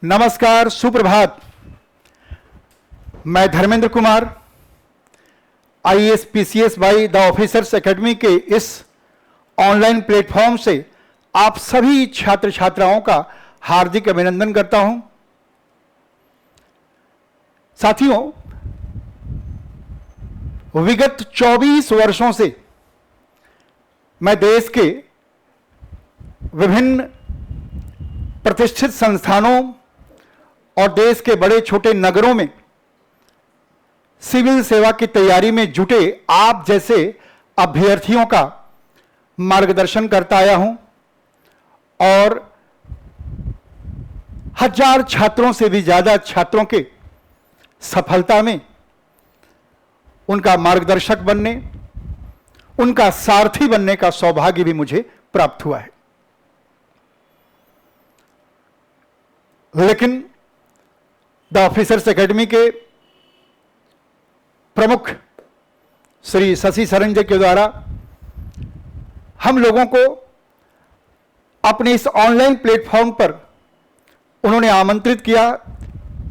नमस्कार, सुप्रभात। मैं Dharmendra Kumar IAS PCS by the officers academy के इस ऑनलाइन प्लेटफॉर्म से आप सभी छात्र छात्राओं का हार्दिक अभिनंदन करता हूं। साथियों, विगत 24 वर्षों से मैं देश के विभिन्न प्रतिष्ठित संस्थानों और देश के बड़े छोटे नगरों में सिविल सेवा की तैयारी में जुटे आप जैसे अभ्यर्थियों का मार्गदर्शन करता आया हूं और हजार छात्रों से भी ज्यादा छात्रों के सफलता में उनका मार्गदर्शक बनने, उनका सारथी बनने का सौभाग्य भी मुझे प्राप्त हुआ है। लेकिन द ऑफिसर्स एकेडमी के प्रमुख श्री शशि सरन जी के द्वारा हम लोगों को अपने इस ऑनलाइन प्लेटफॉर्म पर उन्होंने आमंत्रित किया।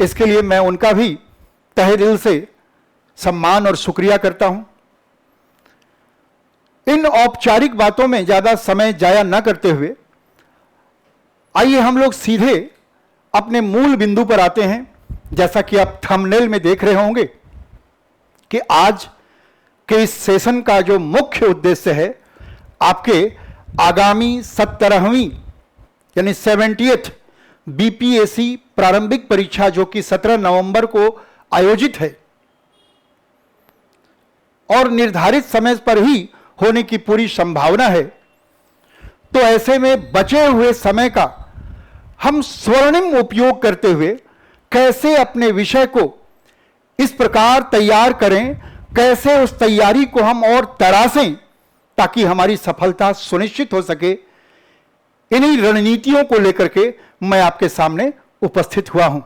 इसके लिए मैं उनका भी तहे दिल से सम्मान और शुक्रिया करता हूं। इन औपचारिक बातों में ज्यादा समय जाया न करते हुए आइए हम लोग सीधे अपने मूल बिंदु पर आते हैं। जैसा कि आप थंबनेल में देख रहे होंगे कि आज के इस सेशन का जो मुख्य उद्देश्य है, आपके आगामी 17वीं यानी 70th बीपीएससी प्रारंभिक परीक्षा जो कि 17 नवंबर को आयोजित है और निर्धारित समय पर ही होने की पूरी संभावना है, तो ऐसे में बचे हुए समय का हम स्वर्णिम उपयोग करते हुए कैसे अपने विषय को इस प्रकार तैयार करें, कैसे उस तैयारी को हम और तरासें ताकि हमारी सफलता सुनिश्चित हो सके, इन्हीं रणनीतियों को लेकर के मैं आपके सामने उपस्थित हुआ हूं।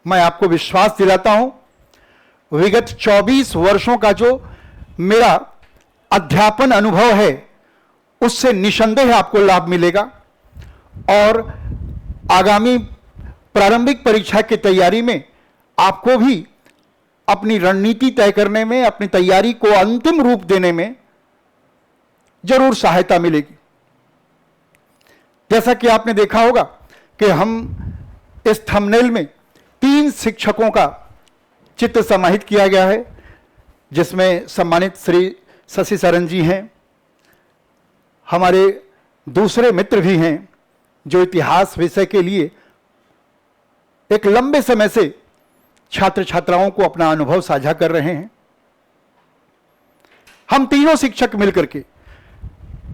मैं आपको विश्वास दिलाता हूं, विगत 24 वर्षों का जो मेरा अध्यापन अनुभव है उससे निसंदेह आपको लाभ मिलेगा और आगामी प्रारंभिक परीक्षा की तैयारी में आपको भी अपनी रणनीति तय करने में, अपनी तैयारी को अंतिम रूप देने में जरूर सहायता मिलेगी। जैसा कि आपने देखा होगा कि हम इस थंबनेल में 3 शिक्षकों का चित्र समाहित किया गया है, जिसमें सम्मानित श्री शशि सरन जी हैं। हमारे दूसरे मित्र भी हैं जो इतिहास विषय के लिए एक लंबे समय से छात्र छात्राओं को अपना अनुभव साझा कर रहे हैं। हम तीनों शिक्षक मिलकर के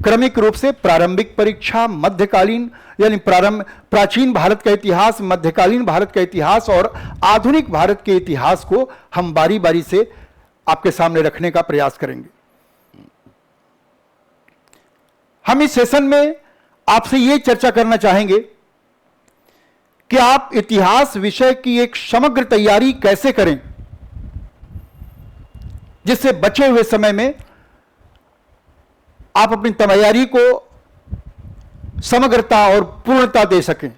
क्रमिक रूप से प्रारंभिक परीक्षा, मध्यकालीन यानी प्राचीन भारत का इतिहास, मध्यकालीन भारत का इतिहास और आधुनिक भारत के इतिहास को हम बारी बारी से आपके सामने रखने का प्रयास करेंगे। हम इस सेशन में आपसे यह चर्चा करना चाहेंगे कि आप इतिहास विषय की एक समग्र तैयारी कैसे करें, जिससे बचे हुए समय में आप अपनी तैयारी को समग्रता और पूर्णता दे सकें।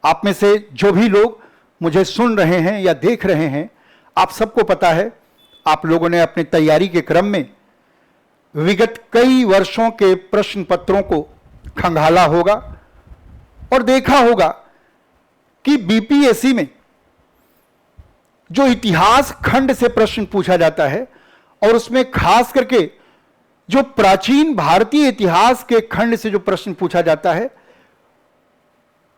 आप में से जो भी लोग मुझे सुन रहे हैं या देख रहे हैं, आप सबको पता है, आप लोगों ने अपनी तैयारी के क्रम में विगत कई वर्षों के प्रश्न पत्रों को खंगाला होगा और देखा होगा कि बीपीएससी में जो इतिहास खंड से प्रश्न पूछा जाता है और उसमें खास करके जो प्राचीन भारतीय इतिहास के खंड से जो प्रश्न पूछा जाता है,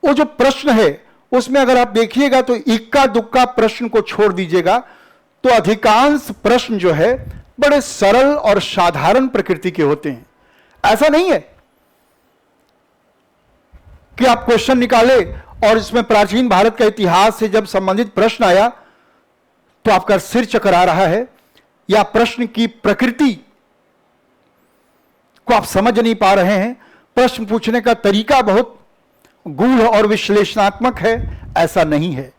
वो जो प्रश्न है उसमें अगर आप देखिएगा तो इक्का दुक्का प्रश्न को छोड़ दीजिएगा तो अधिकांश प्रश्न जो है बड़े सरल और साधारण प्रकृति के होते हैं। ऐसा नहीं है कि आप क्वेश्चन निकाले और इसमें प्राचीन भारत का इतिहास से जब संबंधित प्रश्न आया तो आपका सिर चकरा रहा है या प्रश्न की प्रकृति को आप समझ नहीं पा रहे हैं, प्रश्न पूछने का तरीका बहुत गूढ़ और विश्लेषणात्मक है। ऐसा नहीं है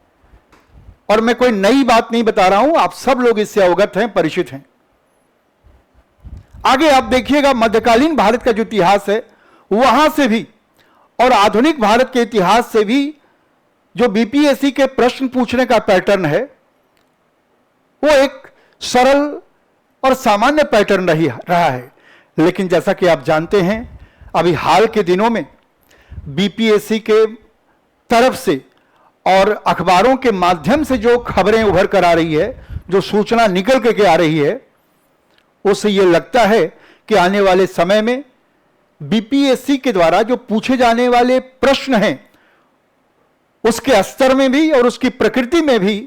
और मैं कोई नई बात नहीं बता रहा हूं, आप सब लोग इससे अवगत हैं, परिचित हैं। आगे आप देखिएगा मध्यकालीन भारत का जो इतिहास है वहां से भी और आधुनिक भारत के इतिहास से भी जो बीपीएससी के प्रश्न पूछने का पैटर्न है वो एक सरल और सामान्य पैटर्न रहा है। लेकिन जैसा कि आप जानते हैं, अभी हाल के दिनों में बीपीएससी के तरफ से और अखबारों के माध्यम से जो खबरें उभर कर आ रही है, जो सूचना निकल के आ रही है, उससे यह लगता है कि आने वाले समय में बीपीएससी के द्वारा जो पूछे जाने वाले प्रश्न हैं उसके स्तर में भी और उसकी प्रकृति में भी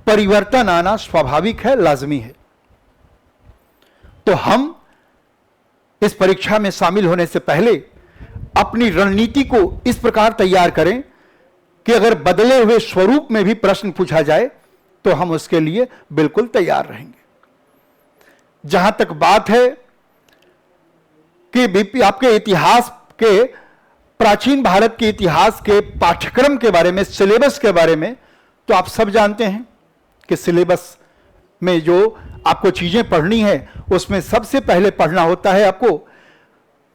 परिवर्तन आना स्वाभाविक है, लाजमी है। तो हम इस परीक्षा में शामिल होने से पहले अपनी रणनीति को इस प्रकार तैयार करें कि अगर बदले हुए स्वरूप में भी प्रश्न पूछा जाए तो हम उसके लिए बिल्कुल तैयार रहेंगे। जहां तक बात है कि आपके इतिहास के, प्राचीन भारत के इतिहास के पाठ्यक्रम के बारे में, सिलेबस के बारे में, तो आप सब जानते हैं कि सिलेबस में जो आपको चीजें पढ़नी है उसमें सबसे पहले पढ़ना होता है आपको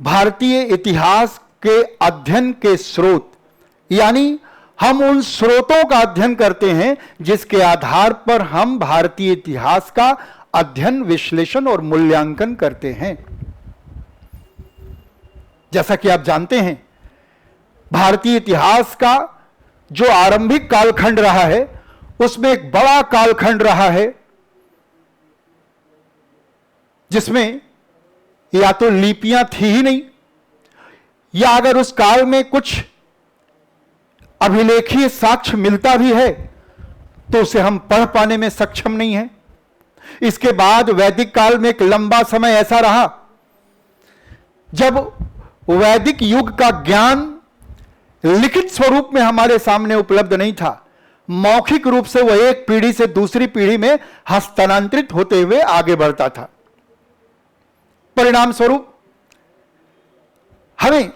भारतीय इतिहास के अध्ययन के स्रोत, यानी हम उन स्रोतों का अध्ययन करते हैं जिसके आधार पर हम भारतीय इतिहास का अध्ययन, विश्लेषण और मूल्यांकन करते हैं। जैसा कि आप जानते हैं, भारतीय इतिहास का जो आरंभिक कालखंड रहा है उसमें एक बड़ा कालखंड रहा है जिसमें या तो लिपियां थी ही नहीं, या अगर उस काल में कुछ अभिलेखीय साक्ष्य मिलता भी है तो उसे हम पढ़ पाने में सक्षम नहीं है। इसके बाद वैदिक काल में एक लंबा समय ऐसा रहा जब वैदिक युग का ज्ञान लिखित स्वरूप में हमारे सामने उपलब्ध नहीं था, मौखिक रूप से वह एक पीढ़ी से दूसरी पीढ़ी में हस्तांतरित होते हुए आगे बढ़ता था। परिणाम स्वरूप हमें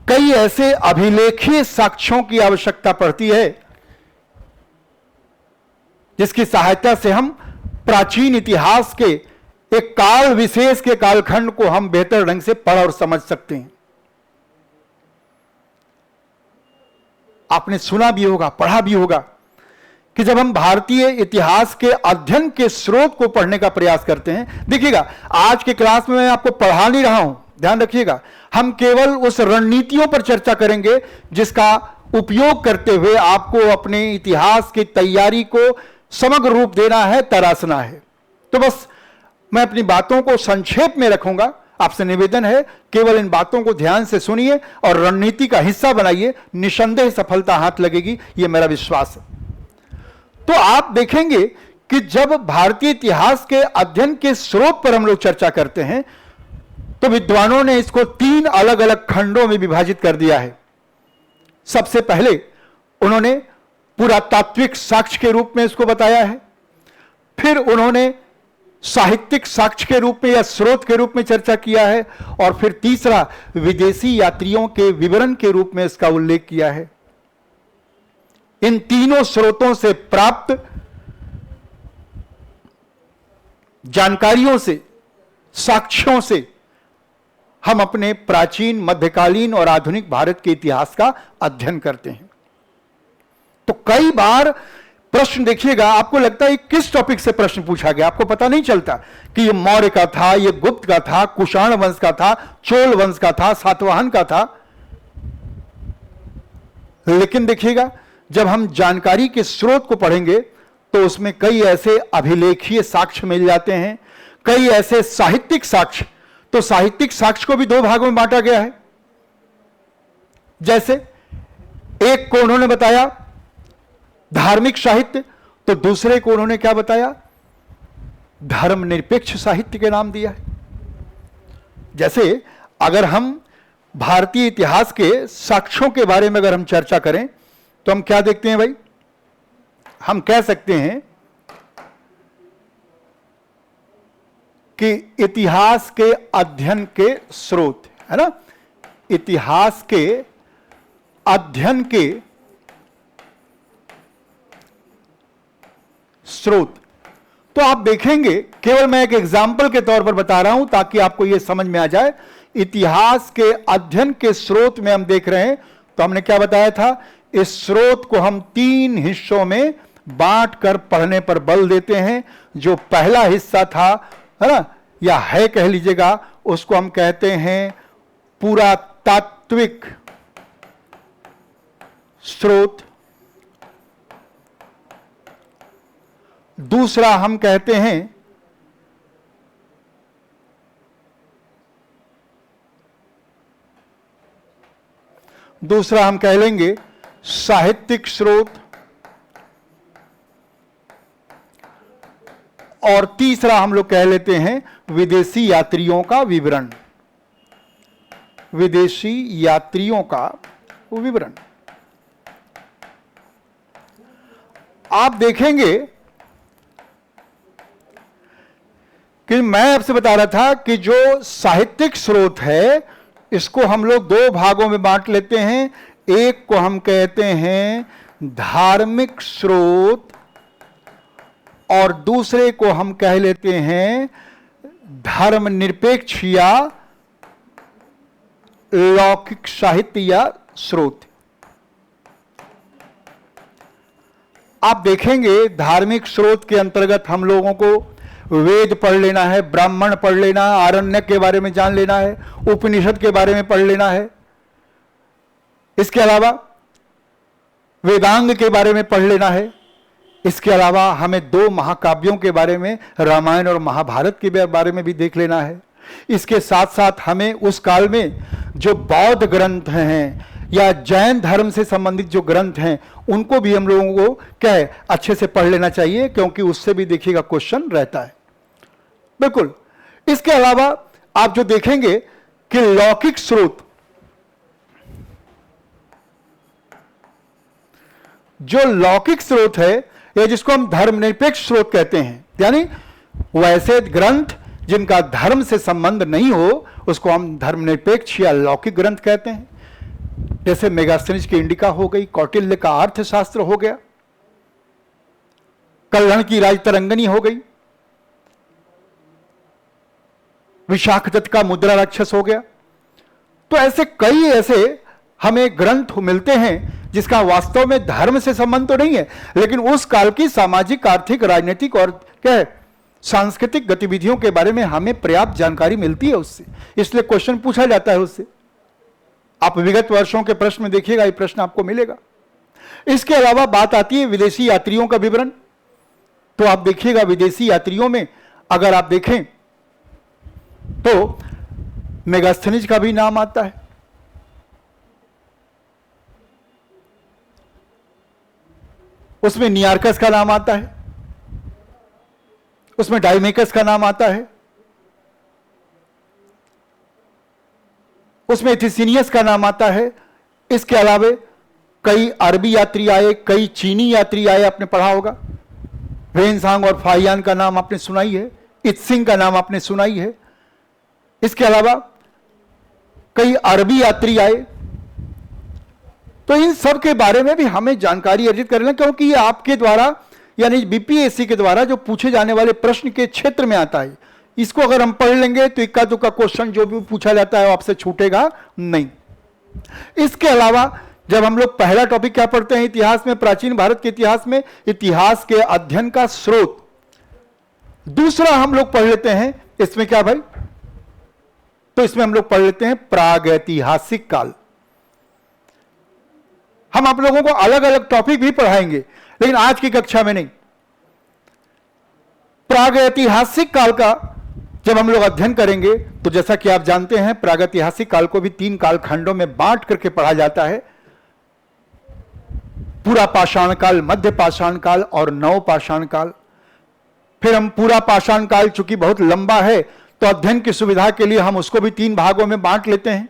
कई ऐसे अभिलेखीय साक्ष्यों की आवश्यकता पड़ती है जिसकी सहायता से हम प्राचीन इतिहास के एक काल विशेष के कालखंड को हम बेहतर ढंग से पढ़ और समझ सकते हैं। आपने सुना भी होगा, पढ़ा भी होगा कि जब हम भारतीय इतिहास के अध्ययन के स्रोत को पढ़ने का प्रयास करते हैं, देखिएगा आज के क्लास में मैं आपको पढ़ा नहीं रहा हूं, ध्यान रखिएगा, हम केवल उस रणनीतियों पर चर्चा करेंगे जिसका उपयोग करते हुए आपको अपने इतिहास की तैयारी को समग्र रूप देना है, तराशना है। तो बस मैं अपनी बातों को संक्षेप में रखूंगा। आपसे निवेदन है केवल इन बातों को ध्यान से सुनिए और रणनीति का हिस्सा बनाइए, निसंदेह सफलता हाथ लगेगी, यह मेरा विश्वास है। तो आप देखेंगे कि जब भारतीय इतिहास के अध्ययन के स्रोत पर हम लोग चर्चा करते हैं तो विद्वानों ने इसको 3 अलग अलग खंडों में विभाजित कर दिया है। सबसे पहले उन्होंने पुरातात्विक साक्ष्य के रूप में इसको बताया है, फिर उन्होंने साहित्यिक साक्ष्य के रूप में या स्रोत के रूप में चर्चा किया है, और फिर तीसरा विदेशी यात्रियों के विवरण के रूप में इसका उल्लेख किया है। इन तीनों स्रोतों से प्राप्त जानकारियों से, साक्ष्यों से हम अपने प्राचीन, मध्यकालीन और आधुनिक भारत के इतिहास का अध्ययन करते हैं। तो कई बार प्रश्न देखिएगा, आपको लगता है किस टॉपिक से प्रश्न पूछा गया, आपको पता नहीं चलता कि ये मौर्य का था, ये गुप्त का था, कुषाण वंश का था, चोल वंश का था, सातवाहन का था। लेकिन देखिएगा जब हम जानकारी के स्रोत को पढ़ेंगे तो उसमें कई ऐसे अभिलेखीय साक्ष्य मिल जाते हैं, कई ऐसे साहित्यिक साक्ष्य। तो साहित्यिक साक्ष्य को भी 2 भागों में बांटा गया है। जैसे एक को उन्होंने बताया धार्मिक साहित्य, तो दूसरे को उन्होंने क्या बताया, धर्मनिरपेक्ष साहित्य के नाम दिया है। जैसे अगर हम भारतीय इतिहास के साक्ष्यों के बारे में अगर हम चर्चा करें तो हम क्या देखते हैं भाई, हम कह सकते हैं कि इतिहास के अध्ययन के स्रोत, है ना, इतिहास के अध्ययन के स्रोत। तो आप देखेंगे, केवल मैं एक एग्जाम्पल के तौर पर बता रहा हूं ताकि आपको यह समझ में आ जाए इतिहास के अध्ययन के स्रोत में हम देख रहे हैं, तो हमने क्या बताया था, इस स्रोत को हम 3 हिस्सों में बांट कर पढ़ने पर बल देते हैं। जो पहला हिस्सा था, है ना, या है कह लीजिएगा, उसको हम कहते हैं पुरातात्विक स्रोत। दूसरा हम कहते हैं कह लेंगे साहित्यिक स्रोत, और तीसरा हम लोग कह लेते हैं विदेशी यात्रियों का विवरण। विदेशी यात्रियों का विवरण। आप देखेंगे कि मैं आपसे बता रहा था कि जो साहित्यिक स्रोत है, इसको हम लोग 2 भागों में बांट लेते हैं। एक को हम कहते हैं धार्मिक स्रोत, और दूसरे को हम कह लेते हैं धर्मनिरपेक्ष या लौकिक साहित्य या स्रोत। आप देखेंगे धार्मिक स्रोत के अंतर्गत हम लोगों को वेद पढ़ लेना है, ब्राह्मण पढ़ लेना है, आरण्यक के बारे में जान लेना है, उपनिषद के बारे में पढ़ लेना है। इसके अलावा वेदांग के बारे में पढ़ लेना है। इसके अलावा हमें 2 महाकाव्यों के बारे में, रामायण और महाभारत के बारे में भी देख लेना है। इसके साथ साथ हमें उस काल में जो बौद्ध ग्रंथ हैं या जैन धर्म से संबंधित जो ग्रंथ हैं, उनको भी हम लोगों को क्या है, अच्छे से पढ़ लेना चाहिए, क्योंकि उससे भी देखिएगा क्वेश्चन रहता है। बिल्कुल। इसके अलावा आप जो देखेंगे कि लौकिक स्रोत, जो लौकिक स्रोत है या जिसको हम धर्मनिरपेक्ष स्रोत कहते हैं, यानी वैसे ग्रंथ जिनका धर्म से संबंध नहीं हो, उसको हम धर्मनिरपेक्ष या लौकिक ग्रंथ कहते हैं। जैसे मेगास्थनीज की इंडिका हो गई, कौटिल्य का अर्थशास्त्र हो गया, कल्हण की राजतरंगिणी हो गई, विशाखदत्त का मुद्रा राक्षस हो गया। तो ऐसे कई ऐसे हमें ग्रंथ मिलते हैं जिसका वास्तव में धर्म से संबंध तो नहीं है, लेकिन उस काल की सामाजिक, आर्थिक, राजनीतिक और क्या है, सांस्कृतिक गतिविधियों के बारे में हमें पर्याप्त जानकारी मिलती है उससे, इसलिए क्वेश्चन पूछा जाता है उससे। आप विगत वर्षों के प्रश्न में देखिएगा, ये प्रश्न आपको मिलेगा। इसके अलावा बात आती है विदेशी यात्रियों का विवरण। तो आप देखिएगा विदेशी यात्रियों में अगर आप देखें तो मेगास्थनीज का भी नाम आता है, उसमें नियार्कस का नाम आता है, उसमें डाइमेकस का नाम आता है, उसमें एथिसिनियस का नाम आता है। इसके अलावा कई अरबी यात्री आए, कई चीनी यात्री आए, आपने पढ़ा होगा। वेनसांग और फाहियान का नाम आपने सुनाई है, इत्सिंग का नाम आपने सुनाई है। इसके अलावा कई अरबी यात्री आए। तो इन सब के बारे में भी हमें जानकारी अर्जित करना, क्योंकि ये आपके द्वारा यानी बीपीएससी के द्वारा जो पूछे जाने वाले प्रश्न के क्षेत्र में आता है। इसको अगर हम पढ़ लेंगे तो इक्का दुक्का क्वेश्चन जो भी पूछा जाता है वो आपसे छूटेगा नहीं। इसके अलावा जब हम लोग पहला टॉपिक क्या पढ़ते हैं इतिहास में, प्राचीन भारत के इतिहास में, इतिहास के अध्ययन का स्रोत। दूसरा हम लोग पढ़ लेते हैं इसमें क्या भाई, तो इसमें हम लोग पढ़ लेते हैं प्रागैतिहासिक काल। हम आप लोगों को अलग अलग टॉपिक भी पढ़ाएंगे, लेकिन आज की कक्षा में नहीं। प्रागैतिहासिक काल का जब हम लोग अध्ययन करेंगे तो जैसा कि आप जानते हैं प्रागैतिहासिक काल को भी 3 कालखंडों में बांट करके पढ़ा जाता है। पूरा पाषाण काल, मध्य पाषाण काल और नव पाषाण काल। फिर हम पूरा पाषाण काल चूंकि बहुत लंबा है तो अध्ययन की सुविधा के लिए हम उसको भी 3 भागों में बांट लेते हैं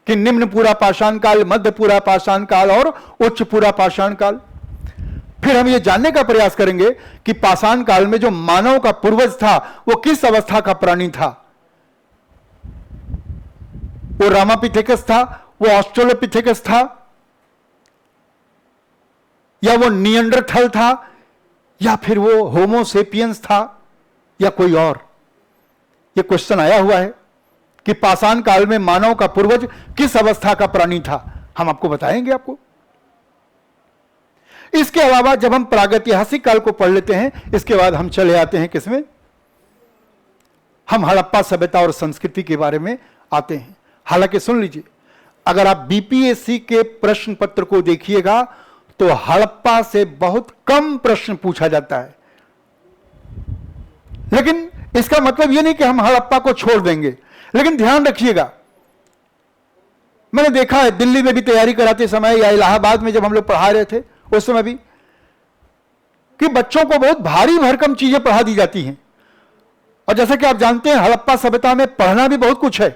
कि निम्न पूरा पाषाण काल, मध्य पूरा पाषाण काल और उच्च पूरा पाषाण काल। फिर हम ये जानने का प्रयास करेंगे कि पाषाण काल में जो मानव का पूर्वज था वो किस अवस्था का प्राणी था। वो रामापिथेकस था, वो ऑस्ट्रेलोपिथेकस था, या वो निएंडरथल था, या फिर वो होमो सेपियंस था, या कोई और। ये क्वेश्चन आया हुआ है कि पाषाण काल में मानव का पूर्वज किस अवस्था का प्राणी था, हम आपको बताएंगे आपको। इसके अलावा जब हम प्रागैतिहासिक काल को पढ़ लेते हैं, इसके बाद हम चले आते हैं किसमें, हम हड़प्पा सभ्यता और संस्कृति के बारे में आते हैं। हालांकि सुन लीजिए, अगर आप बीपीएससी के प्रश्न पत्र को देखिएगा तो हड़प्पा से बहुत कम प्रश्न पूछा जाता है। लेकिन इसका मतलब यह नहीं कि हम हड़प्पा को छोड़ देंगे, लेकिन ध्यान रखिएगा, मैंने देखा है दिल्ली में भी तैयारी कराते समय या इलाहाबाद में जब हम लोग पढ़ा रहे थे उस समय भी, कि बच्चों को बहुत भारी भरकम चीजें पढ़ा दी जाती हैं। और जैसा कि आप जानते हैं हड़प्पा सभ्यता में पढ़ना भी बहुत कुछ है,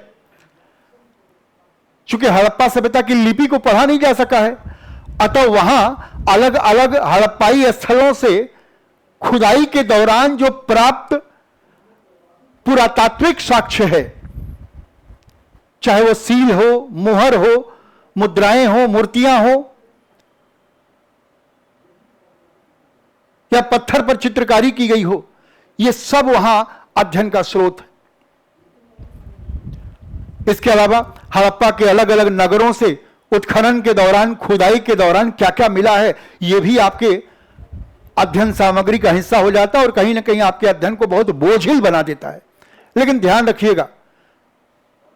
चूंकि हड़प्पा सभ्यता की लिपि को पढ़ा नहीं जा सका है, अतः वहां अलग अलग हड़प्पाई स्थलों से खुदाई के दौरान जो प्राप्त पुरातात्विक साक्ष्य है, चाहे वो सील हो, मुहर हो, मुद्राएं हो, मूर्तियां हो, या पत्थर पर चित्रकारी की गई हो, यह सब वहां अध्ययन का स्रोत है। इसके अलावा हड़प्पा के अलग अलग नगरों से उत्खनन के दौरान, खुदाई के दौरान क्या क्या मिला है, यह भी आपके अध्ययन सामग्री का हिस्सा हो जाता है और कहीं ना कहीं आपके अध्ययन को बहुत बोझिल बना देता है। लेकिन ध्यान रखिएगा,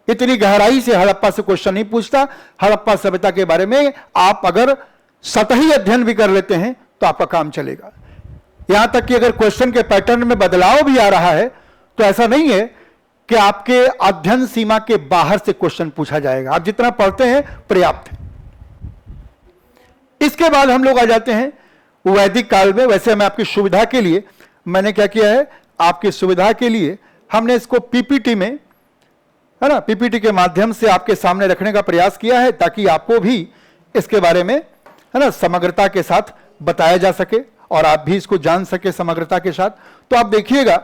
इतनी गहराई से हड़प्पा से क्वेश्चन नहीं पूछता। हड़प्पा सभ्यता के बारे में आप अगर सतही अध्ययन भी कर लेते हैं तो आपका काम चलेगा। यहां तक कि अगर क्वेश्चन के पैटर्न में बदलाव भी आ रहा है तो ऐसा नहीं है कि आपके अध्ययन सीमा के बाहर से क्वेश्चन पूछा जाएगा। आप जितना पढ़ते हैं पर्याप्त है। इसके बाद हम लोग आ जाते हैं वैदिक काल में। वैसे मैं आपकी सुविधा के लिए मैंने क्या किया है, आपकी सुविधा के लिए हमने इसको पीपीटी में, है ना, पीपीटी के माध्यम से आपके सामने रखने का प्रयास किया है ताकि आपको भी इसके बारे में, है ना, समग्रता के साथ बताया जा सके और आप भी इसको जान सके समग्रता के साथ। तो आप देखिएगा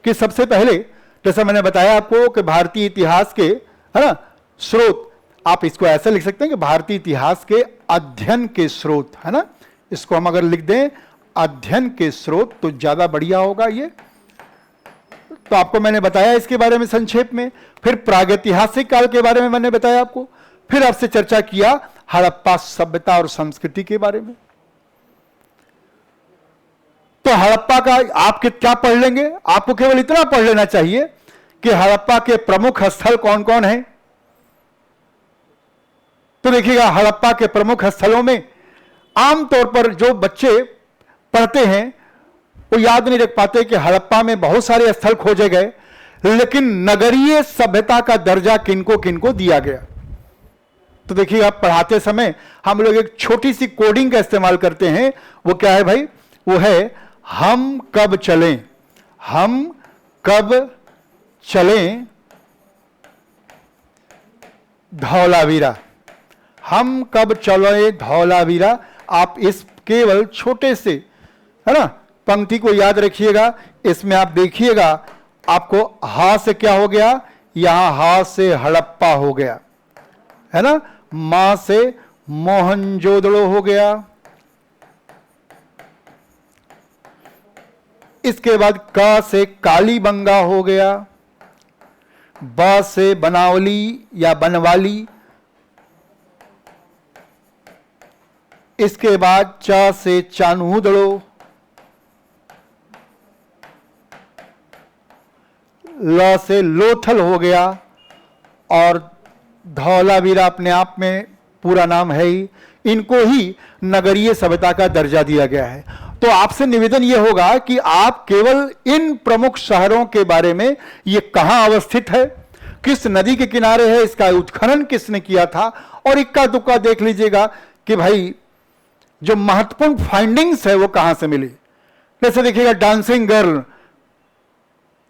कि सबसे पहले जैसा मैंने बताया आपको कि भारतीय इतिहास के, है ना, स्रोत, आप इसको ऐसे लिख सकते हैं कि भारतीय इतिहास के अध्ययन के स्रोत, है ना, इसको हम अगर लिख दें अध्ययन के स्रोत तो ज्यादा बढ़िया होगा ये। तो आपको मैंने बताया इसके बारे में संक्षेप में, फिर प्रागैतिहासिक काल के बारे में मैंने बताया आपको, फिर आपसे चर्चा किया हड़प्पा सभ्यता और संस्कृति के बारे में। तो हड़प्पा का आप क्या पढ़ लेंगे, आपको केवल इतना पढ़ लेना चाहिए कि हड़प्पा के प्रमुख स्थल कौन कौन हैं। तो देखिएगा हड़प्पा के प्रमुख स्थलों में आमतौर पर जो बच्चे पढ़ते हैं वो याद नहीं रख पाते कि हड़प्पा में बहुत सारे स्थल खोजे गए, लेकिन नगरीय सभ्यता का दर्जा किनको किनको दिया गया। तो देखिएगा पढ़ाते समय हम लोग एक छोटी सी कोडिंग का इस्तेमाल करते हैं। वो क्या है भाई, वो है हम कब चलें, हम कब चलें धौलावीरा, हम कब चले धौलावीरा। आप इस केवल छोटे से, है ना, पंक्ति को याद रखिएगा। इसमें आप देखिएगा आपको हा से क्या हो गया, यहां हा से हड़प्पा हो गया, है ना, मा से मोहनजोदड़ो हो गया, इसके बाद का से कालीबंगा हो गया, ब से बनावली या बनवाली, इसके बाद च से चानूदड़ो, ल से लोथल हो गया, और धौलावीरा अपने आप में पूरा नाम है ही। इनको ही नगरीय सभ्यता का दर्जा दिया गया है। तो आपसे निवेदन यह होगा कि आप केवल इन प्रमुख शहरों के बारे में, ये कहां अवस्थित है, किस नदी के किनारे है, इसका उत्खनन किसने किया था, और इक्का दुक्का देख लीजिएगा कि भाई जो महत्वपूर्ण फाइंडिंग्स है वो कहां से मिली। जैसे देखिएगा डांसिंग गर्ल,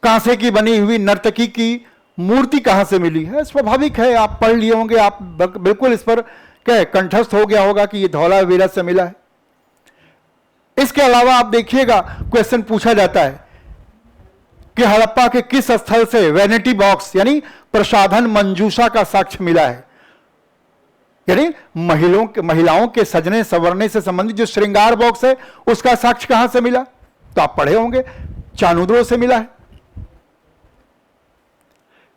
कांसे की बनी हुई नर्तकी की मूर्ति कहां से मिली है। स्वाभाविक है, आप पढ़ लिए होंगे, आप बिल्कुल इस पर क्या कंठस्थ हो गया होगा कि ये धौलावीरा से मिला है। इसके अलावा आप देखिएगा क्वेश्चन पूछा जाता है कि हड़प्पा के किस स्थल से वैनिटी बॉक्स यानी प्रसाधन मंजूषा का साक्ष्य मिला है, यानी महिलाओं के सजने संवरने से संबंधित जो श्रृंगार बॉक्स है उसका साक्ष्य कहां से मिला। तो आप पढ़े होंगे चानूदड़ो से मिला है।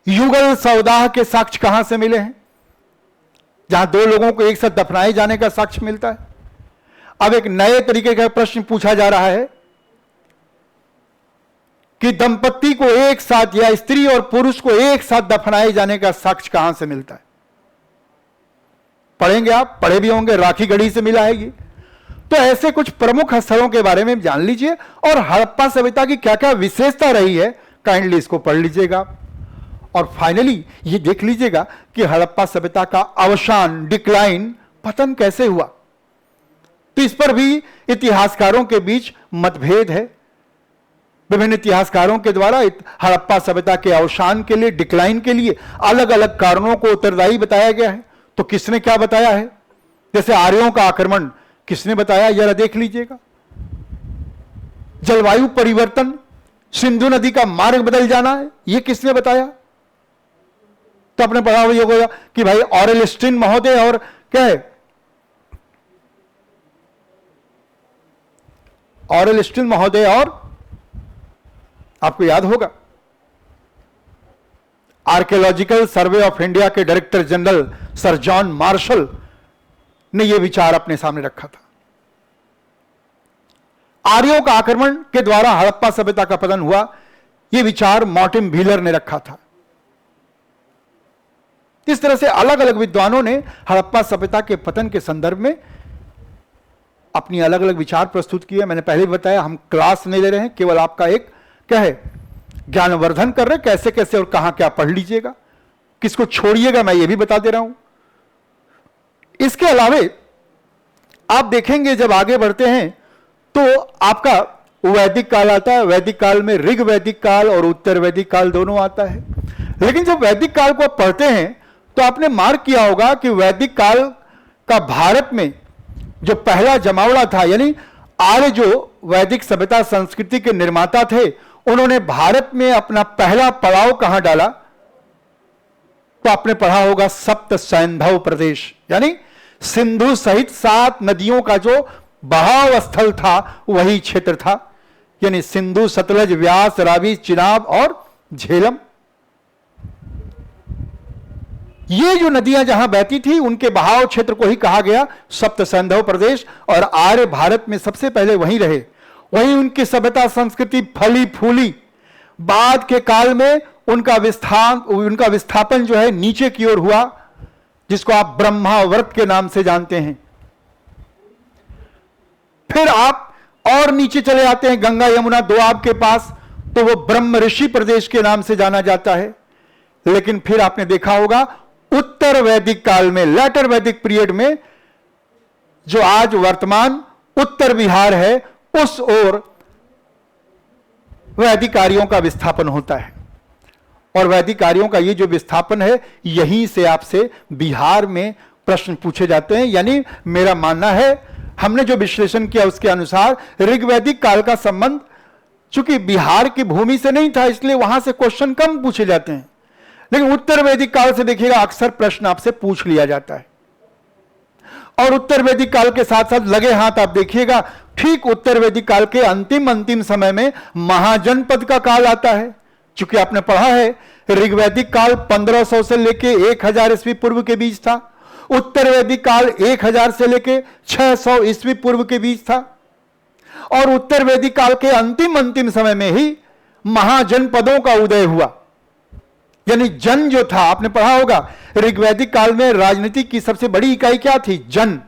युगल सौदाह के साक्ष्य कहां से मिले हैं, जहां दो लोगों को एक साथ दफनाए जाने का साक्ष्य मिलता है। अब एक नए तरीके का प्रश्न पूछा जा रहा है कि दंपत्ति को एक साथ या स्त्री और पुरुष को एक साथ दफनाए जाने का साक्ष्य कहां से मिलता है। पढ़ेंगे, आप पढ़े भी होंगे, राखी गढ़ी से मिला है ये। तो ऐसे कुछ प्रमुख स्थलों के बारे में जान लीजिए और हड़प्पा सभ्यता की क्या क्या विशेषता रही है, काइंडली इसको पढ़ लीजिएगा। और फाइनली ये देख लीजिएगा कि हड़प्पा सभ्यता का अवसान, डिक्लाइन, पतन कैसे हुआ। तो इस पर भी इतिहासकारों के बीच मतभेद है। विभिन्न इतिहासकारों के द्वारा हड़प्पा सभ्यता के अवसान के लिए, डिक्लाइन के लिए अलग अलग कारणों को उत्तरदायी बताया गया है। तो किसने क्या बताया है, जैसे आर्यों का आक्रमण किसने बताया, जरा देख लीजिएगा। जलवायु परिवर्तन, सिंधु नदी का मार्ग बदल जाना है, यह किसने बताया। तो आपने पढ़ा होगा कि भाई ऑरेलिस्टिन महोदय और क्या है, ऑरेलिस्टिन महोदय और आपको याद होगा आर्कियोलॉजिकल सर्वे ऑफ इंडिया के director general sir John Marshall ने यह विचार अपने सामने रखा था। आर्यों का आक्रमण के द्वारा हड़प्पा सभ्यता का पतन हुआ, यह विचार मॉर्टिन व्हीलर ने रखा था। इस तरह से अलग अलग विद्वानों ने हड़प्पा सभ्यता के पतन के संदर्भ में अपनी अलग अलग विचार प्रस्तुत किए। मैंने पहले भी बताया, हम क्लास नहीं ले रहे हैं, केवल आपका एक क्या है, ज्ञानवर्धन कर रहे हैं, कैसे कैसे और कहां क्या पढ़ लीजिएगा, किसको छोड़िएगा मैं ये भी बता दे रहा हूं। इसके अलावे आप देखेंगे जब आगे बढ़ते हैं तो आपका वैदिक काल आता है। वैदिक काल में ऋग वैदिक काल और उत्तर वैदिक काल दोनों आता है। लेकिन जब वैदिक काल को आप पढ़ते हैं तो आपने मार्क किया होगा कि वैदिक काल का भारत में जो पहला जमावड़ा था, यानी आर्य जो वैदिक सभ्यता संस्कृति के निर्माता थे, उन्होंने भारत में अपना पहला पड़ाव कहां डाला। तो आपने पढ़ा होगा सप्त सैंधव प्रदेश, यानी सिंधु सहित 7 नदियों का जो बहाव स्थल था वही क्षेत्र था, यानी सिंधु, सतलज, व्यास, रावी, चिनाब और झेलम। ये जो नदियां जहां बहती थी उनके बहाव क्षेत्र को ही कहा गया सप्त सैंधव प्रदेश। और आर्य भारत में सबसे पहले वहीं रहे, वहीं उनकी सभ्यता संस्कृति फली फूली। बाद के काल में उनका विस्थापन जो है नीचे की ओर हुआ, जिसको आप ब्रह्मावर्त के नाम से जानते हैं। फिर आप और नीचे चले आते हैं गंगा यमुना दोआब के पास, तो वो ब्रह्म ऋषि प्रदेश के नाम से जाना जाता है। लेकिन फिर आपने देखा होगा उत्तर वैदिक काल में, लेटर वैदिक पीरियड में, जो आज वर्तमान उत्तर बिहार है, उस ओर वैदिक आर्यों का विस्थापन होता है। और वैदिक आर्यों का ये जो विस्थापन है, यहीं से आपसे बिहार में प्रश्न पूछे जाते हैं। यानी मेरा मानना है, हमने जो विश्लेषण किया उसके अनुसार ऋग्वैदिक काल का संबंध चूंकि बिहार की भूमि से नहीं था, इसलिए वहां से क्वेश्चन कम पूछे जाते हैं। लेकिन उत्तर वैदिक काल से देखिएगा अक्सर प्रश्न आपसे पूछ लिया जाता है। और उत्तर वैदिक काल के साथ साथ लगे हाथ आप देखिएगा, ठीक उत्तर वैदिक काल के अंतिम समय में महाजनपद का काल आता है। चूंकि आपने पढ़ा है ऋग्वैदिक काल 1500 से लेके 1000 ईस्वी पूर्व के बीच था, उत्तर वैदिक काल 1000 से लेके 600 ईस्वी पूर्व के बीच था। और उत्तर वैदिक काल के अंतिम समय में ही महाजनपदों का उदय हुआ। यानी जन जो था, आपने पढ़ा होगा ऋग्वैदिक काल में राजनीति की सबसे बड़ी इकाई क्या थी, जन।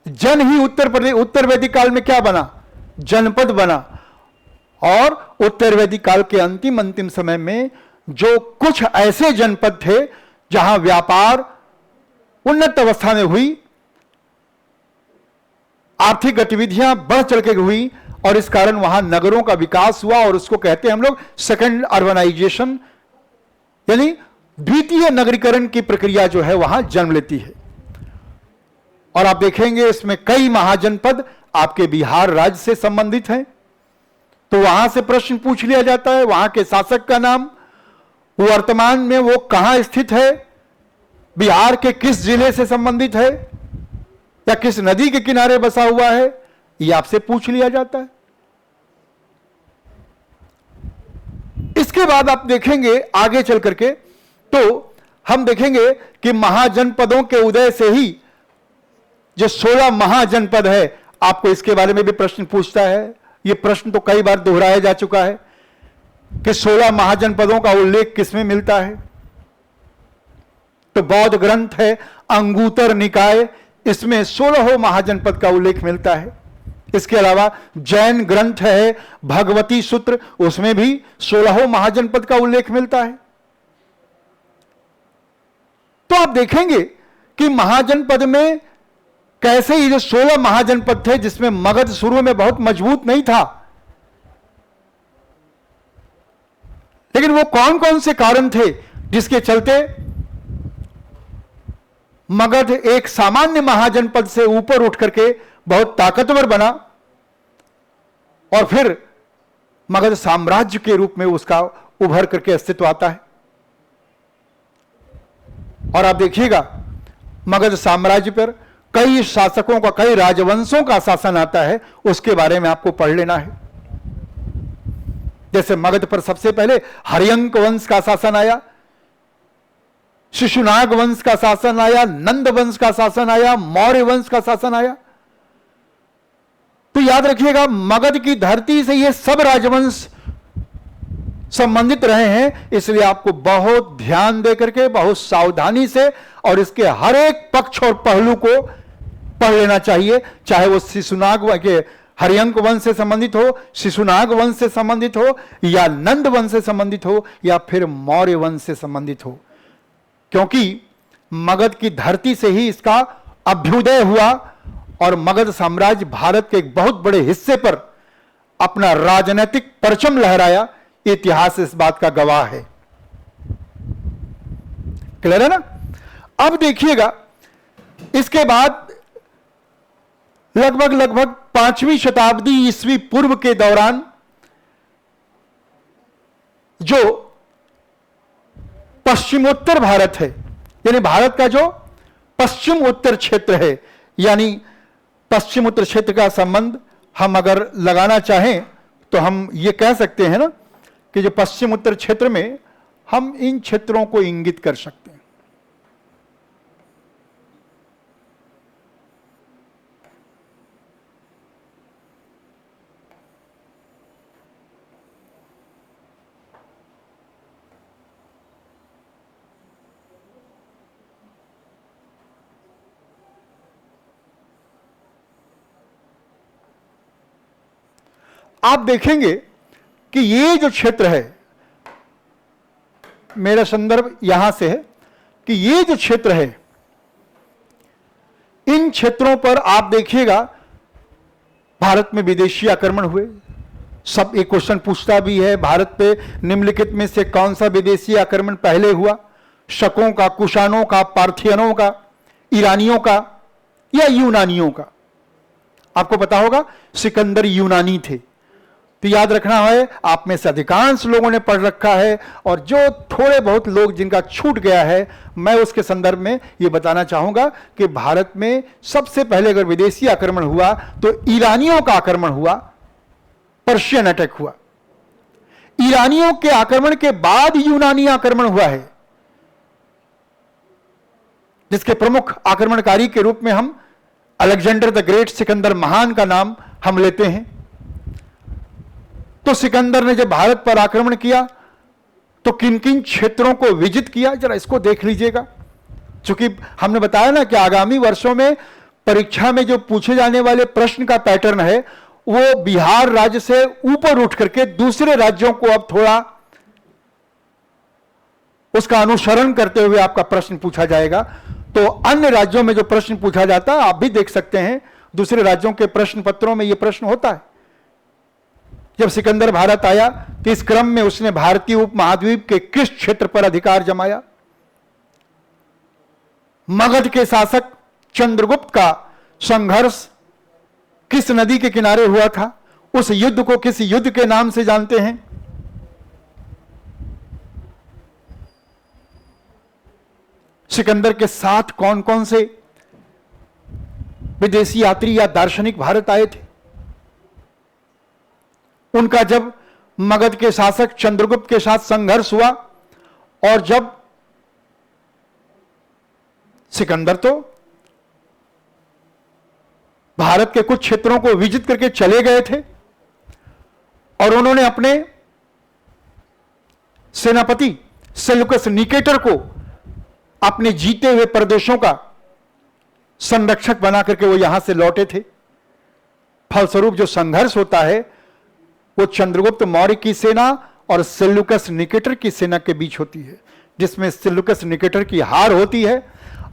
जन ही उत्तर वैदिक काल में क्या बना, जनपद बना। और उत्तर वैदिक काल के अंतिम समय में जो कुछ ऐसे जनपद थे जहां व्यापार उन्नत अवस्था में हुई, आर्थिक गतिविधियां बढ़ चढ़ के हुई, और इस कारण वहां नगरों का विकास हुआ। और उसको कहते हैं हम लोग सेकंड अर्बनाइजेशन, यानी द्वितीय नगरीकरण की प्रक्रिया जो है वहां जन्म लेती है। और आप देखेंगे इसमें कई महाजनपद आपके बिहार राज्य से संबंधित हैं। तो वहां से प्रश्न पूछ लिया जाता है, वहां के शासक का नाम, वर्तमान में वो कहां स्थित है, बिहार के किस जिले से संबंधित है, या किस नदी के किनारे बसा हुआ है, यह आपसे पूछ लिया जाता है। इस इसके बाद आप देखेंगे आगे चल करके, तो हम देखेंगे कि महाजनपदों के उदय से ही जो 16 महाजनपद है, आपको इसके बारे में भी प्रश्न पूछता है। यह प्रश्न तो कई बार दोहराया जा चुका है कि 16 महाजनपदों का उल्लेख किसमें मिलता है। तो बौद्ध ग्रंथ है अंगुतर निकाय, इसमें 16 महाजनपद का उल्लेख मिलता है। इसके अलावा जैन ग्रंथ है भगवती सूत्र, उसमें भी 16 महाजनपद का उल्लेख मिलता है। तो आप देखेंगे कि महाजनपद में कैसे ये जो 16 महाजनपद थे, जिसमें मगध शुरू में बहुत मजबूत नहीं था, लेकिन वो कौन कौन से कारण थे जिसके चलते मगध एक सामान्य महाजनपद से ऊपर उठ करके बहुत ताकतवर बना और फिर मगध साम्राज्य के रूप में उसका उभर करके अस्तित्व आता है। और आप देखिएगा मगध साम्राज्य पर कई शासकों का, कई राजवंशों का शासन आता है, उसके बारे में आपको पढ़ लेना है। जैसे मगध पर सबसे पहले हर्यंक वंश का शासन आया, शिशुनाग वंश का शासन आया, नंद वंश का शासन आया, मौर्य वंश का शासन आया। तो याद रखिएगा मगध की धरती से ये सब राजवंश संबंधित रहे हैं, इसलिए आपको बहुत ध्यान देकर के, बहुत सावधानी से और इसके हर एक पक्ष और पहलू को पढ़ लेना चाहिए, चाहे वो शिशुनाग के हर्यंक वंश से संबंधित हो, शिशुनाग वंश से संबंधित हो, या नंद वंश से संबंधित हो, या फिर मौर्य वंश से संबंधित हो। क्योंकि मगध की धरती से ही इसका अभ्युदय हुआ और मगध साम्राज्य भारत के एक बहुत बड़े हिस्से पर अपना राजनीतिक परचम लहराया। इतिहास इस बात का गवाह है। क्लियर है ना? अब देखिएगा इसके बाद लगभग 5वीं शताब्दी ईस्वी पूर्व के दौरान जो पश्चिमोत्तर भारत है, यानी भारत का जो पश्चिम उत्तर क्षेत्र है, यानी पश्चिम उत्तर क्षेत्र का संबंध हम अगर लगाना चाहें तो हम ये कह सकते हैं ना कि जो पश्चिम उत्तर क्षेत्र में हम इन क्षेत्रों को इंगित कर सकते हैं। आप देखेंगे कि ये जो क्षेत्र है, मेरा संदर्भ यहां से है कि ये जो क्षेत्र है, इन क्षेत्रों पर आप देखिएगा भारत में विदेशी आक्रमण हुए। सब एक क्वेश्चन पूछता भी है, भारत पे निम्नलिखित में से कौन सा विदेशी आक्रमण पहले हुआ? शकों का, कुषाणों का, पार्थियनों का, ईरानियों का या यूनानियों का? आपको पता होगा सिकंदर यूनानी थे। तो याद रखना है, आप में से अधिकांश लोगों ने पढ़ रखा है, और जो थोड़े बहुत लोग जिनका छूट गया है, मैं उसके संदर्भ में यह बताना चाहूंगा कि भारत में सबसे पहले अगर विदेशी आक्रमण हुआ तो ईरानियों का आक्रमण हुआ, पर्शियन अटैक हुआ। ईरानियों के आक्रमण के बाद यूनानी आक्रमण हुआ है, जिसके प्रमुख आक्रमणकारी के रूप में हम अलेक्जेंडर द ग्रेट, सिकंदर महान का नाम हम लेते हैं। तो सिकंदर ने जब भारत पर आक्रमण किया तो किन किन क्षेत्रों को विजित किया, जरा इसको देख लीजिएगा। चूंकि हमने बताया ना कि आगामी वर्षों में परीक्षा में जो पूछे जाने वाले प्रश्न का पैटर्न है वो बिहार राज्य से ऊपर उठ करके दूसरे राज्यों को अब थोड़ा उसका अनुसरण करते हुए आपका प्रश्न पूछा जाएगा। तो अन्य राज्यों में जो प्रश्न पूछा जाता है आप भी देख सकते हैं, दूसरे राज्यों के प्रश्न पत्रों में यह प्रश्न होता है। जब सिकंदर भारत आया तो इस क्रम में उसने भारतीय उपमहाद्वीप के किस क्षेत्र पर अधिकार जमाया? मगध के शासक चंद्रगुप्त का संघर्ष किस नदी के किनारे हुआ था? उस युद्ध को किस युद्ध के नाम से जानते हैं? सिकंदर के साथ कौन कौन से विदेशी यात्री या दार्शनिक भारत आए थे? उनका जब मगध के शासक चंद्रगुप्त के साथ संघर्ष हुआ, और जब सिकंदर तो भारत के कुछ क्षेत्रों को विजित करके चले गए थे, और उन्होंने अपने सेनापति सेल्यूकस निकेटर को अपने जीते हुए प्रदेशों का संरक्षक बना करके वो यहां से लौटे थे। फलस्वरूप जो संघर्ष होता है वो चंद्रगुप्त मौर्य की सेना और सेल्यूकस निकेटर की सेना के बीच होती है, जिसमें सेल्यूकस निकेटर की हार होती है,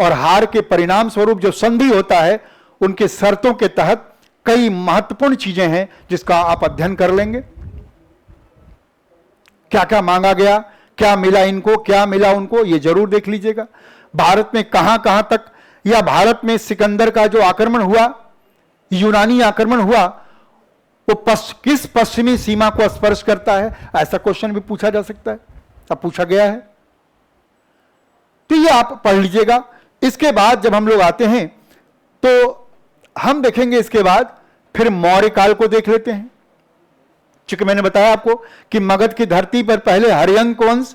और हार के परिणाम स्वरूप जो संधि होता है उनके शर्तों के तहत कई महत्वपूर्ण चीजें हैं जिसका आप अध्ययन कर लेंगे। क्या क्या मांगा गया, क्या मिला इनको, क्या मिला उनको, ये जरूर देख लीजिएगा। भारत में कहां कहां तक, या भारत में सिकंदर का जो आक्रमण हुआ, यूनानी आक्रमण हुआ, वो किस पश्चिमी सीमा को स्पर्श करता है, ऐसा क्वेश्चन भी पूछा जा सकता है, अब पूछा गया है, तो ये आप पढ़ लीजिएगा। इसके बाद जब हम लोग आते हैं तो हम देखेंगे, इसके बाद फिर मौर्य काल को देख लेते हैं। चूंकि मैंने बताया आपको कि मगध की धरती पर पहले हर्यंक वंश,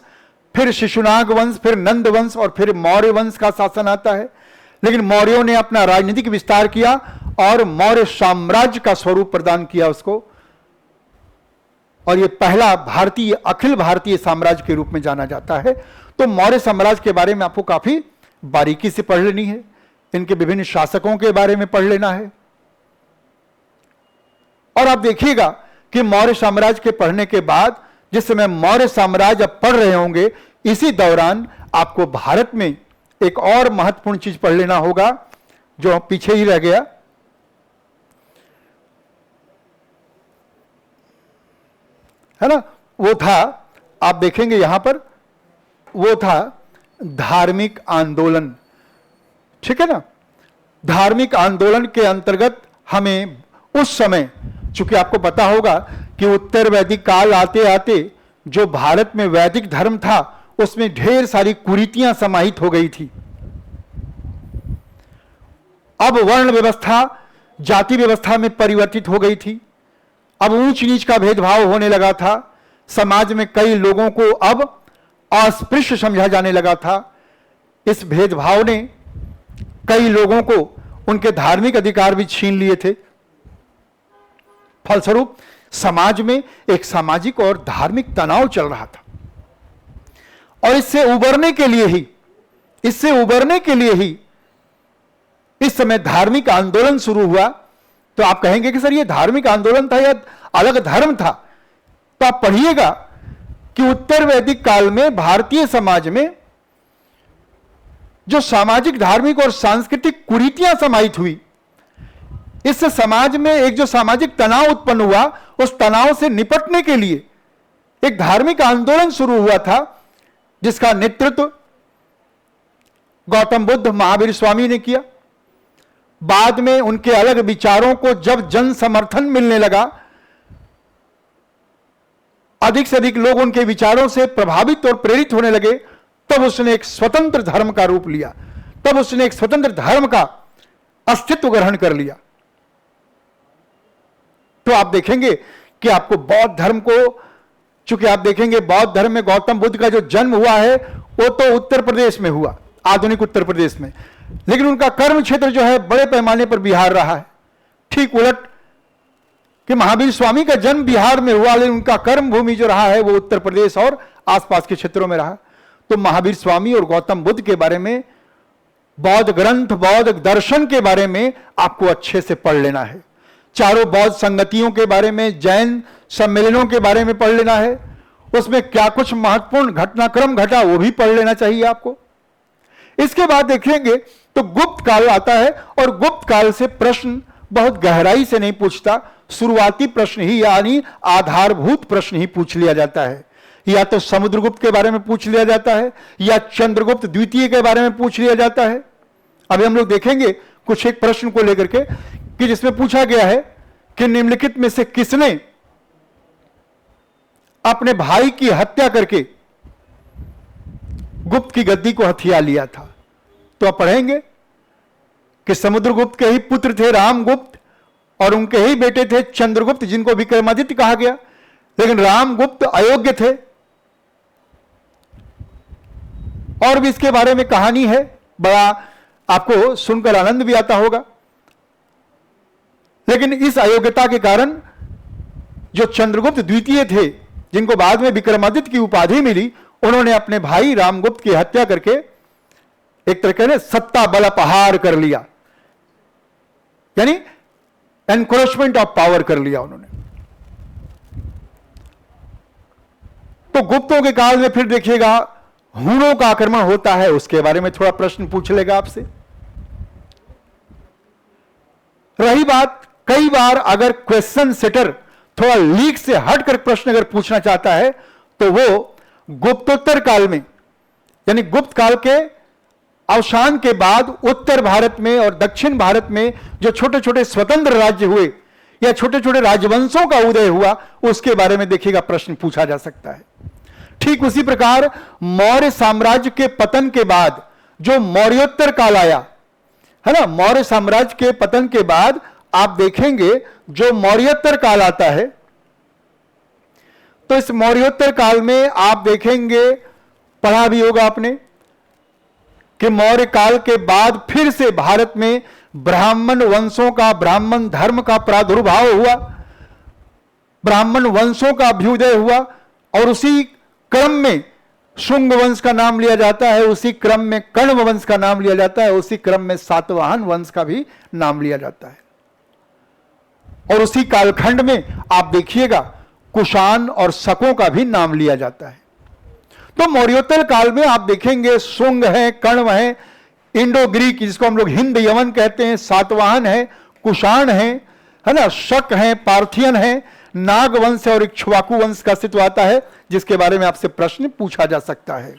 फिर शिशुनाग वंश, फिर नंद वंश और फिर मौर्य वंश का शासन आता है। लेकिन मौर्यों ने अपना राजनीतिक विस्तार किया और मौर्य साम्राज्य का स्वरूप प्रदान किया उसको, और यह पहला भारतीय, अखिल भारतीय साम्राज्य के रूप में जाना जाता है। तो मौर्य साम्राज्य के बारे में आपको काफी बारीकी से पढ़ लेनी है, इनके विभिन्न शासकों के बारे में पढ़ लेना है। और आप देखिएगा कि मौर्य साम्राज्य के पढ़ने के बाद, जिस समय मौर्य साम्राज्य अब पढ़ रहे होंगे, इसी दौरान आपको भारत में एक और महत्वपूर्ण चीज पढ़ लेना होगा जो पीछे ही रह गया, है ना, वो था, आप देखेंगे यहां पर, वो था धार्मिक आंदोलन। ठीक है ना, धार्मिक आंदोलन के अंतर्गत हमें उस समय, चूंकि आपको पता होगा कि उत्तर वैदिक काल आते आते जो भारत में वैदिक धर्म था उसमें ढेर सारी कुरीतियां समाहित हो गई थी। अब वर्ण व्यवस्था जाति व्यवस्था में परिवर्तित हो गई थी, अब ऊंच नीच का भेदभाव होने लगा था, समाज में कई लोगों को अब अस्पृश्य समझा जाने लगा था। इस भेदभाव ने कई लोगों को उनके धार्मिक अधिकार भी छीन लिए थे। फलस्वरूप समाज में एक सामाजिक और धार्मिक तनाव चल रहा था, और इससे उबरने के लिए ही इस समय धार्मिक आंदोलन शुरू हुआ। तो आप कहेंगे कि सर ये धार्मिक आंदोलन था या अलग धर्म था? तो आप पढ़िएगा कि उत्तर वैदिक काल में भारतीय समाज में जो सामाजिक, धार्मिक और सांस्कृतिक कुरीतियां समाहित हुई, इससे समाज में एक जो सामाजिक तनाव उत्पन्न हुआ, उस तनाव से निपटने के लिए एक धार्मिक आंदोलन शुरू हुआ था, जिसका नेतृत्व गौतम बुद्ध, महावीर स्वामी ने किया। बाद में उनके अलग विचारों को जब जन समर्थन मिलने लगा, अधिक से अधिक लोग उनके विचारों से प्रभावित और प्रेरित होने लगे, तब उसने एक स्वतंत्र धर्म का रूप लिया, तब उसने एक स्वतंत्र धर्म का अस्तित्व ग्रहण कर लिया। तो आप देखेंगे कि आपको बौद्ध धर्म को, चूंकि आप देखेंगे बौद्ध धर्म में गौतम बुद्ध का जो जन्म हुआ है वो तो उत्तर प्रदेश में हुआ, आधुनिक उत्तर प्रदेश में, लेकिन उनका कर्म क्षेत्र जो है बड़े पैमाने पर बिहार रहा है। ठीक उलट कि महावीर स्वामी का जन्म बिहार में हुआ, लेकिन उनका कर्म भूमि जो रहा है वो उत्तर प्रदेश और आसपास के क्षेत्रों में रहा। तो महावीर स्वामी और गौतम बुद्ध के बारे में, बौद्ध ग्रंथ, बौद्ध दर्शन के बारे में आपको अच्छे से पढ़ लेना है। चारों बौद्ध संगतियों के बारे में, जैन सम्मेलनों के बारे में पढ़ लेना है। उसमें क्या कुछ महत्वपूर्ण घटनाक्रम घटा वो भी पढ़ लेना चाहिए आपको। इसके बाद देखेंगे तो गुप्त काल आता है, और गुप्त काल से प्रश्न बहुत गहराई से नहीं पूछता, शुरुआती प्रश्न ही यानी आधारभूत प्रश्न ही पूछ लिया जाता है। या तो समुद्रगुप्त के बारे में पूछ लिया जाता है, या चंद्रगुप्त द्वितीय के बारे में पूछ लिया जाता है। अभी हम लोग देखेंगे कुछ एक प्रश्न को लेकर के कि जिसमें पूछा गया है कि निम्नलिखित में से किसने अपने भाई की हत्या करके गुप्त की गद्दी को हथिया लिया था। तो आप पढ़ेंगे कि समुद्रगुप्त के ही पुत्र थे रामगुप्त, और उनके ही बेटे थे चंद्रगुप्त, जिनको विक्रमादित्य कहा गया। लेकिन रामगुप्त अयोग्य थे। और भी इसके बारे में कहानी है, बड़ा आपको सुनकर आनंद भी आता होगा। लेकिन इस अयोग्यता के कारण जो चंद्रगुप्त द्वितीय थे, जिनको बाद में विक्रमादित्य की उपाधि मिली, उन्होंने अपने भाई रामगुप्त की हत्या करके एक तरह से सत्ता बल अपहार कर लिया, यानी एनक्रोचमेंट ऑफ पावर कर लिया उन्होंने। तो गुप्तों के काल में फिर देखिएगा हूणों का आक्रमण होता है, उसके बारे में थोड़ा प्रश्न पूछ लेगा आपसे। रही बात, कई बार अगर क्वेश्चन सेटर थोड़ा लीक से हटकर प्रश्न अगर पूछना चाहता है तो वो गुप्तोत्तर काल में, यानी गुप्त काल के अवसान के बाद उत्तर भारत में और दक्षिण भारत में जो छोटे छोटे स्वतंत्र राज्य हुए या छोटे छोटे राजवंशों का उदय हुआ, उसके बारे में देखिएगा प्रश्न पूछा जा सकता है। ठीक उसी प्रकार मौर्य साम्राज्य के पतन के बाद जो मौर्योत्तर काल आया है ना, मौर्य साम्राज्य के पतन के बाद आप देखेंगे जो मौर्योत्तर काल आता है, तो इस मौर्योत्तर काल में आप देखेंगे, पढ़ा भी होगा आपने, कि मौर्य काल के बाद फिर से भारत में ब्राह्मण वंशों का, ब्राह्मण धर्म का प्रादुर्भाव हुआ, ब्राह्मण वंशों का अभ्युदय हुआ। और उसी क्रम में शुंग वंश का नाम लिया जाता है, उसी क्रम में कण्व वंश का नाम लिया जाता है, उसी क्रम में सातवाहन वंश का भी नाम लिया जाता है। और उसी कालखंड में आप देखिएगा कुषाण और शकों का भी नाम लिया जाता है। तो मौर्योत्तर काल में आप देखेंगे शुंग है, कण्व है, इंडो ग्रीक जिसको हम लोग हिंद यवन कहते हैं, सातवाहन है, कुषाण है ना, शक है, पार्थियन है, नाग वंश और इक्ष्वाकु वंश का अस्तित्व आता है, जिसके बारे में आपसे प्रश्न पूछा जा सकता है।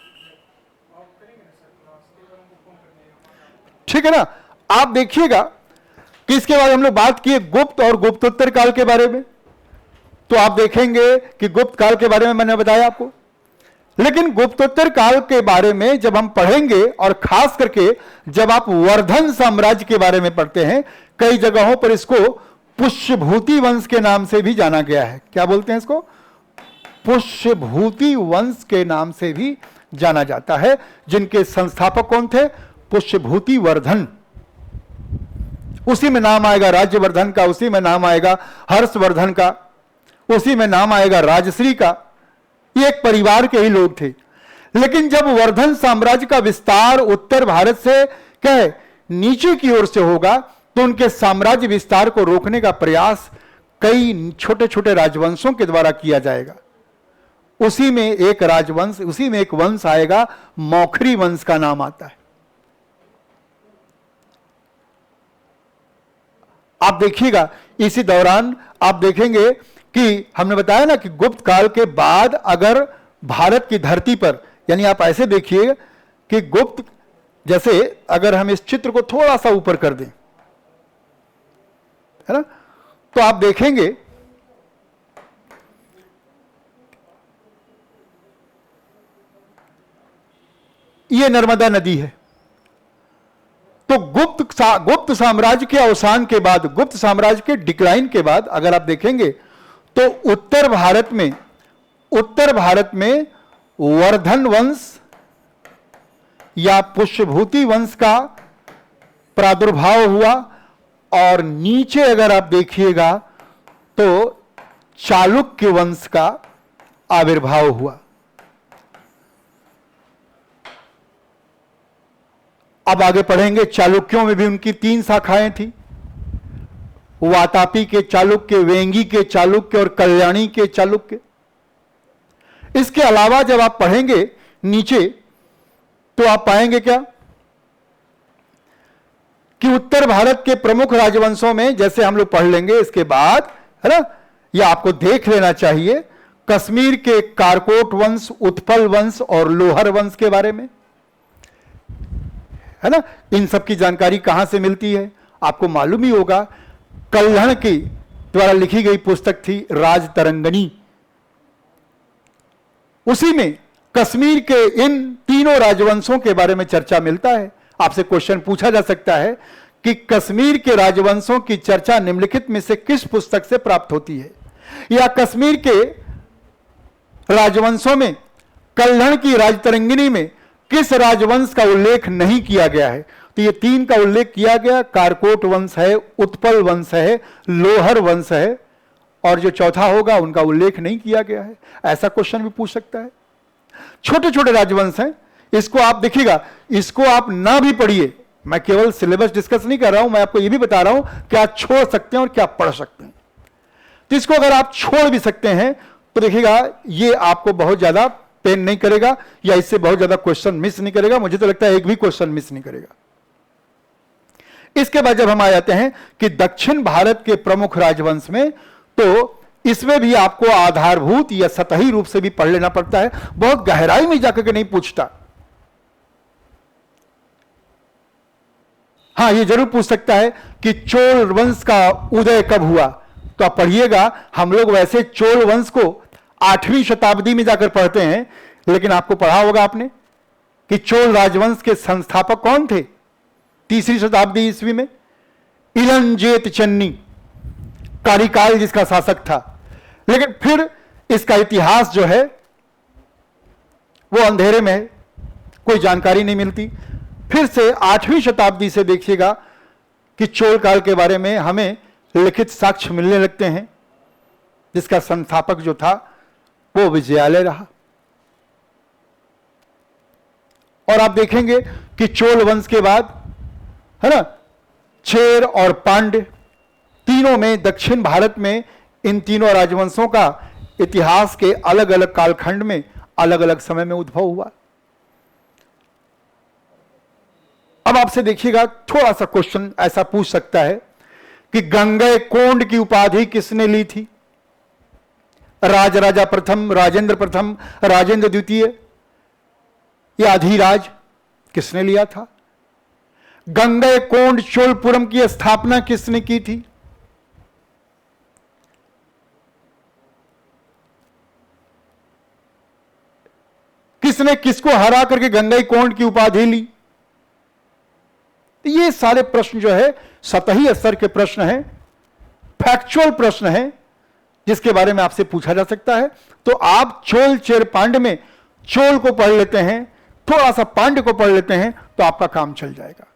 ठीक है ना। आप देखिएगा कि इसके बाद हम लोग बात किए गुप्त और गुप्तोत्तर काल के बारे में, तो आप देखेंगे कि गुप्त काल के बारे में मैंने बताया आपको, लेकिन गुप्तोत्तर काल के बारे में जब हम पढ़ेंगे और खास करके जब आप वर्धन साम्राज्य के बारे में पढ़ते हैं, कई जगहों पर इसको पुष्यभूति वंश के नाम से भी जाना गया है। क्या बोलते हैं इसको? पुष्यभूति वंश के नाम से भी जाना जाता है, जिनके संस्थापक कौन थे? पुष्यभूति वर्धन। उसी में नाम आएगा राज्यवर्धन का, उसी में नाम आएगा हर्षवर्धन का, उसी में नाम आएगा राजश्री का। ये एक परिवार के ही लोग थे। लेकिन जब वर्धन साम्राज्य का विस्तार उत्तर भारत से क्या है नीचे की ओर से होगा, तो उनके साम्राज्य विस्तार को रोकने का प्रयास कई छोटे छोटे राजवंशों के द्वारा किया जाएगा। उसी में एक राजवंश, उसी में एक वंश आएगा, मौखरी वंश का नाम आता है। आप देखिएगा इसी दौरान आप देखेंगे कि हमने बताया ना कि गुप्त काल के बाद अगर भारत की धरती पर, यानी आप ऐसे देखिए कि गुप्त, जैसे अगर हम इस चित्र को थोड़ा सा ऊपर कर दें, है ना, तो आप देखेंगे ये नर्मदा नदी है। तो गुप्त साम्राज्य के अवसान के बाद, गुप्त साम्राज्य के डिक्लाइन के बाद अगर आप देखेंगे तो उत्तर भारत में वर्धन वंश या पुष्यभूति वंश का प्रादुर्भाव हुआ, और नीचे अगर आप देखिएगा तो चालुक्य वंश का आविर्भाव हुआ। अब आगे पढ़ेंगे, चालुक्यों में भी उनकी 3 शाखाएं थी, वातापी के चालुक्य, वेंगी के चालुक्य और कल्याणी के चालुक्य। इसके अलावा जब आप पढ़ेंगे नीचे तो आप पाएंगे क्या कि उत्तर भारत के प्रमुख राजवंशों में, जैसे हम लोग पढ़ लेंगे इसके बाद, है ना, यह आपको देख लेना चाहिए, कश्मीर के कारकोट वंश, उत्पल वंश और लोहर वंश के बारे में, है ना। इन सब की जानकारी कहां से मिलती है? आपको मालूम ही होगा, कल्हण की द्वारा लिखी गई पुस्तक थी राजतरंगिणी, उसी में कश्मीर के इन तीनों राजवंशों के बारे में चर्चा मिलता है। आपसे क्वेश्चन पूछा जा सकता है कि कश्मीर के राजवंशों की चर्चा निम्नलिखित में से किस पुस्तक से प्राप्त होती है, या कश्मीर के राजवंशों में कल्हण की राजतरंगिणी में किस राजवंश का उल्लेख नहीं किया गया है? तो ये 3 का उल्लेख किया गया, कारकोट वंश है, उत्पल वंश है, लोहर वंश है, और जो चौथा होगा उनका उल्लेख नहीं किया गया है। ऐसा क्वेश्चन भी पूछ सकता है। छोटे छोटे राजवंश हैं, इसको आप देखिएगा, इसको आप ना भी पढ़िए, मैं केवल सिलेबस डिस्कस नहीं कर रहा हूं, मैं आपको यह भी बता रहा हूं कि आप छोड़ सकते हैं और क्या पढ़ सकते हैं। तो इसको अगर आप छोड़ भी सकते हैं तो देखिएगा ये आपको बहुत ज्यादा पेन नहीं करेगा या इससे बहुत ज्यादा क्वेश्चन मिस नहीं करेगा। मुझे तो लगता है एक भी क्वेश्चन मिस नहीं करेगा। इसके बाद जब हम आ जाते हैं कि दक्षिण भारत के प्रमुख राजवंश में, तो इसमें भी आपको आधारभूत या सतही रूप से भी पढ़ लेना पड़ता है, बहुत गहराई में जाकर के नहीं पूछता। हां, ये जरूर पूछ सकता है कि चोल वंश का उदय कब हुआ, तो आप पढ़िएगा। हम लोग वैसे चोल वंश को 8वीं शताब्दी में जाकर पढ़ते हैं, लेकिन आपको पढ़ा होगा आपने कि चोल राजवंश के संस्थापक कौन थे? 3री शताब्दी ईस्वी में इलंजेत चन्नी कारिकाल जिसका शासक था। लेकिन फिर इसका इतिहास जो है वो अंधेरे में है, कोई जानकारी नहीं मिलती। फिर से 8वीं शताब्दी से देखिएगा कि चोल काल के बारे में हमें लिखित साक्ष्य मिलने लगते हैं, जिसका संस्थापक जो था वो विजयालय रहा। और आप देखेंगे कि चोल वंश के बाद, है ना, चेर और पांड्य तीनों में, दक्षिण भारत में इन तीनों राजवंशों का इतिहास के अलग अलग कालखंड में अलग अलग समय में उद्भव हुआ। अब आपसे देखिएगा, थोड़ा सा क्वेश्चन ऐसा पूछ सकता है कि गंगैकोंड की उपाधि किसने ली थी? राजराजा प्रथम, राजेंद्र प्रथम, राजेंद्र द्वितीय या अधिराज, किसने लिया था? गंगैकोंड चोलपुरम की स्थापना किसने की थी? किसने किसको हरा करके गंगैकोंड की उपाधि ली? ये सारे प्रश्न जो है सतही स्तर के प्रश्न हैं, फैक्चुअल प्रश्न हैं, जिसके बारे में आपसे पूछा जा सकता है। तो आप चोल चेर पांड्य में चोल को पढ़ लेते हैं, थोड़ा सा पांड्य को पढ़ लेते हैं, तो आपका काम चल जाएगा।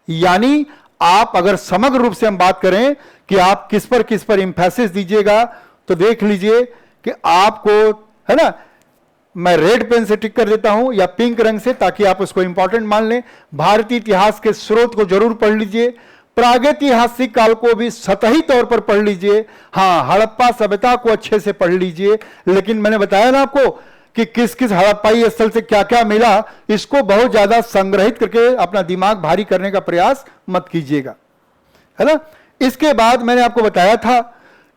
यानी आप अगर समग्र रूप से हम बात करें कि आप किस पर इंफेसिस दीजिएगा, तो देख लीजिए कि आपको, है ना, मैं रेड पेन से टिक कर देता हूं या पिंक रंग से, ताकि आप उसको इंपॉर्टेंट मान लें। भारतीय इतिहास के स्रोत को जरूर पढ़ लीजिए, प्रागैतिहासिक काल को भी सतही तौर पर पढ़ लीजिए। हां, हड़प्पा सभ्यता को अच्छे से पढ़ लीजिए, लेकिन मैंने बताया ना आपको कि किस किस हड़प्पाई स्थल से क्या क्या मिला, इसको बहुत ज्यादा संग्रहित करके अपना दिमाग भारी करने का प्रयास मत कीजिएगा, है ना। इसके बाद मैंने आपको बताया था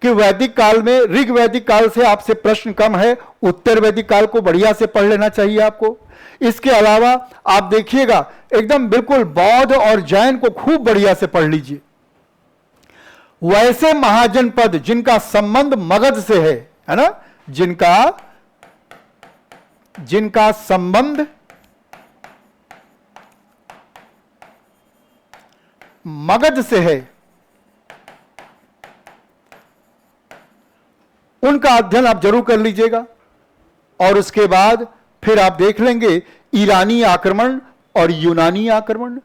कि वैदिक काल में, ऋग वैदिक काल से आपसे प्रश्न कम है, उत्तर वैदिक काल को बढ़िया से पढ़ लेना चाहिए आपको। इसके अलावा आप देखिएगा एकदम बिल्कुल बौद्ध और जैन को खूब बढ़िया से पढ़ लीजिए। वैसे महाजनपद जिनका संबंध मगध से है ना, जिनका संबंध मगध से है, उनका अध्ययन आप जरूर कर लीजिएगा। और उसके बाद फिर आप देख लेंगे ईरानी आक्रमण और यूनानी आक्रमण।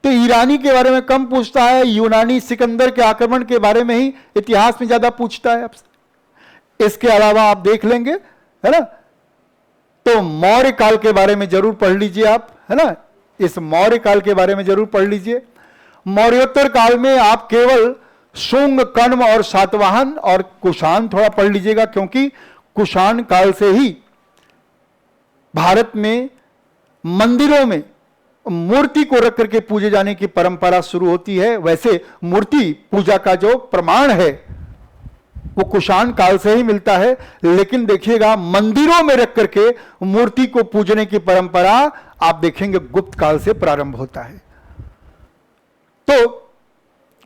तो ईरानी के बारे में कम पूछता है, यूनानी सिकंदर के आक्रमण के बारे में ही इतिहास में ज्यादा पूछता है आपसे। इसके अलावा आप देख लेंगे, है ना, तो मौर्य काल के बारे में जरूर पढ़ लीजिए आप, है ना, इस मौर्य काल के बारे में जरूर पढ़ लीजिए। मौर्योत्तर काल में आप केवल शुंग, कण्व और सातवाहन और कुषाण थोड़ा पढ़ लीजिएगा, क्योंकि कुषाण काल से ही भारत में मंदिरों में मूर्ति को रख करके पूजे जाने की परंपरा शुरू होती है। वैसे मूर्ति पूजा का जो प्रमाण है वो कुषाण काल से ही मिलता है, लेकिन देखिएगा मंदिरों में रख करके मूर्ति को पूजने की परंपरा आप देखेंगे गुप्त काल से प्रारंभ होता है। तो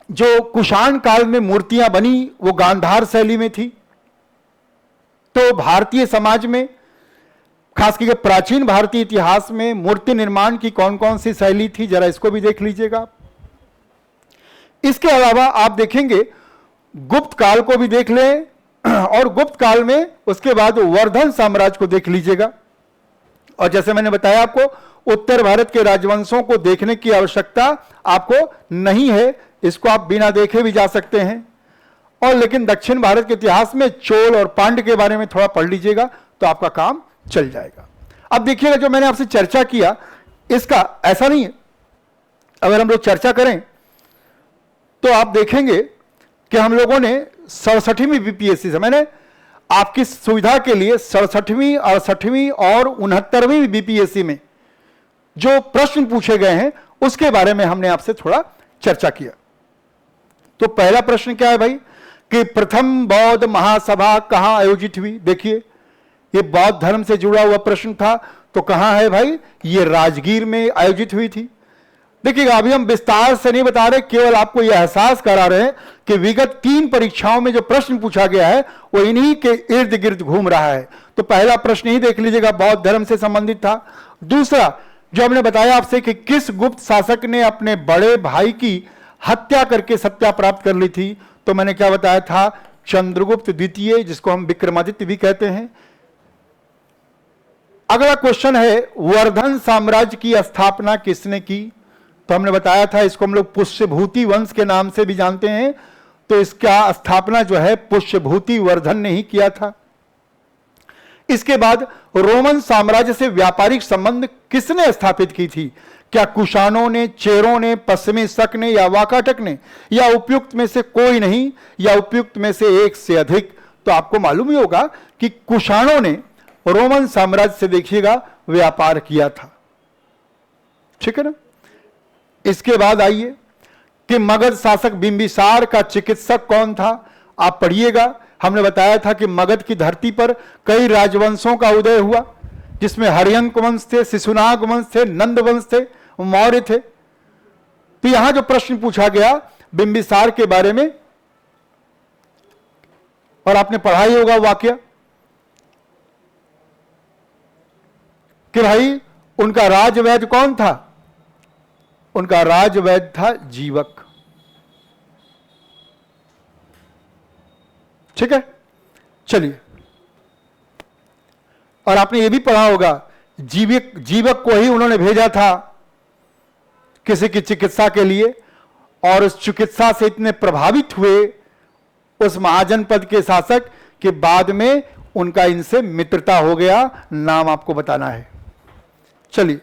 जो कुषाण काल में मूर्तियां बनी वो गांधार शैली में थी। तो भारतीय समाज में, खास करके प्राचीन भारतीय इतिहास में मूर्ति निर्माण की कौन कौन सी शैली थी, जरा इसको भी देख लीजिएगा। इसके अलावा आप देखेंगे गुप्त काल को भी देख लें, और गुप्त काल में उसके बाद वर्धन साम्राज्य को देख लीजिएगा। और जैसे मैंने बताया आपको, उत्तर भारत के राजवंशों को देखने की आवश्यकता आपको नहीं है, इसको आप बिना देखे भी जा सकते हैं। और लेकिन दक्षिण भारत के इतिहास में चोल और पांड्य के बारे में थोड़ा पढ़ लीजिएगा तो आपका काम चल जाएगा। अब देखिएगा, जो मैंने आपसे चर्चा किया इसका ऐसा नहीं है, अगर हम लोग चर्चा करें तो आप देखेंगे कि हम लोगों ने 67वीं बीपीएससी से, मैंने आपकी सुविधा के लिए 67वीं, 68वीं और 69वीं बीपीएससी में जो प्रश्न पूछे गए हैं उसके बारे में हमने आपसे थोड़ा चर्चा किया। तो पहला प्रश्न क्या है भाई कि प्रथम बौद्ध महासभा कहां आयोजित हुई? देखिए, ये बौद्ध धर्म से जुड़ा हुआ प्रश्न था, तो कहां है भाई? ये राजगीर में आयोजित हुई थी। देखिएगा, अभी हम विस्तार से नहीं बता रहे, केवल आपको यह एहसास करा रहे हैं कि विगत 3 परीक्षाओं में जो प्रश्न पूछा गया है वो इन्हीं के इर्द गिर्द घूम रहा है। तो पहला प्रश्न ही देख लीजिएगा, बौद्ध धर्म से संबंधित था। दूसरा, जो हमने बताया आपसे कि किस गुप्त शासक ने अपने बड़े भाई की हत्या करके सत्ता प्राप्त कर ली थी, तो मैंने क्या बताया था? चंद्रगुप्त द्वितीय, जिसको हम विक्रमादित्य भी कहते हैं। अगला क्वेश्चन है, वर्धन साम्राज्य की स्थापना किसने की? तो हमने बताया था इसको हम लोग पुष्यभूति वंश के नाम से भी जानते हैं, तो इसका स्थापना जो है पुष्यभूति वर्धन ने ही किया था। इसके बाद रोमन साम्राज्य से व्यापारिक संबंध किसने स्थापित की थी? क्या कुषाणों ने, चेरों ने, पश्चिमी शक ने या वाकाटक ने, या उपयुक्त में से कोई नहीं, या उपयुक्त में से एक से अधिक? तो आपको मालूम ही होगा कि कुषाणों ने रोमन साम्राज्य से देखिएगा व्यापार किया था, ठीक है ना। इसके बाद आइए कि मगध शासक बिंबिसार का चिकित्सक कौन था? आप पढ़िएगा, हमने बताया था कि मगध की धरती पर कई राजवंशों का उदय हुआ, जिसमें हर्यंक वंश थे, शिशुनाग वंश थे, नंद वंश थे, मौर्य थे। तो यहां जो प्रश्न पूछा गया बिंबिसार के बारे में, और आपने पढ़ा ही होगा वाक्य कि भाई उनका राजवैद्य कौन था? उनका राजवैद्य था जीवक, ठीक है। चलिए, और आपने ये भी पढ़ा होगा जीवक को ही उन्होंने भेजा था किसी की चिकित्सा के लिए, और उस चिकित्सा से इतने प्रभावित हुए उस महाजनपद के शासक कि बाद में उनका इनसे मित्रता हो गया। नाम आपको बताना है। चलिए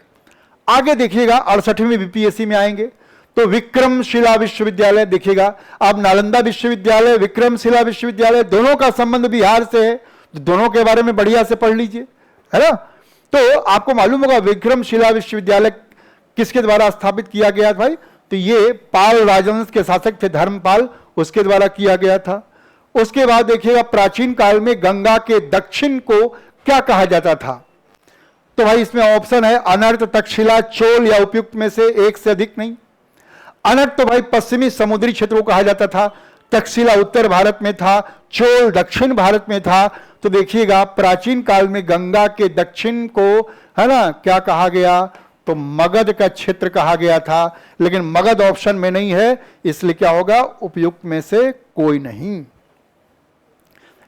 आगे देखिएगा, 68वीं बीपीएससी में आएंगे तो विक्रमशिला विश्वविद्यालय देखिएगा। अब नालंदा विश्वविद्यालय, विक्रमशिला विश्वविद्यालय, दोनों का संबंध बिहार से है, दोनों के बारे में बढ़िया से पढ़ लीजिए, है ना। तो आपको मालूम होगा विक्रमशिला विश्वविद्यालय किसके द्वारा स्थापित किया गया भाई? तो ये पाल राजवंश के शासक थे धर्मपाल, उसके द्वारा किया गया था। उसके बाद देखिएगा प्राचीन काल में गंगा के दक्षिण को क्या कहा जाता था? तो भाई इसमें ऑप्शन है अनर्त, तक्षशिला, चोल या उपयुक्त में से एक से अधिक नहीं। अनर्त तो भाई पश्चिमी समुद्री क्षेत्रों को कहा जाता था, तक्षशिला उत्तर भारत में था, चोल दक्षिण भारत में था। तो देखिएगा प्राचीन काल में गंगा के दक्षिण को, है ना, क्या कहा गया? तो मगध का क्षेत्र कहा गया था, लेकिन मगध ऑप्शन में नहीं है, इसलिए क्या होगा? उपयुक्त में से कोई नहीं।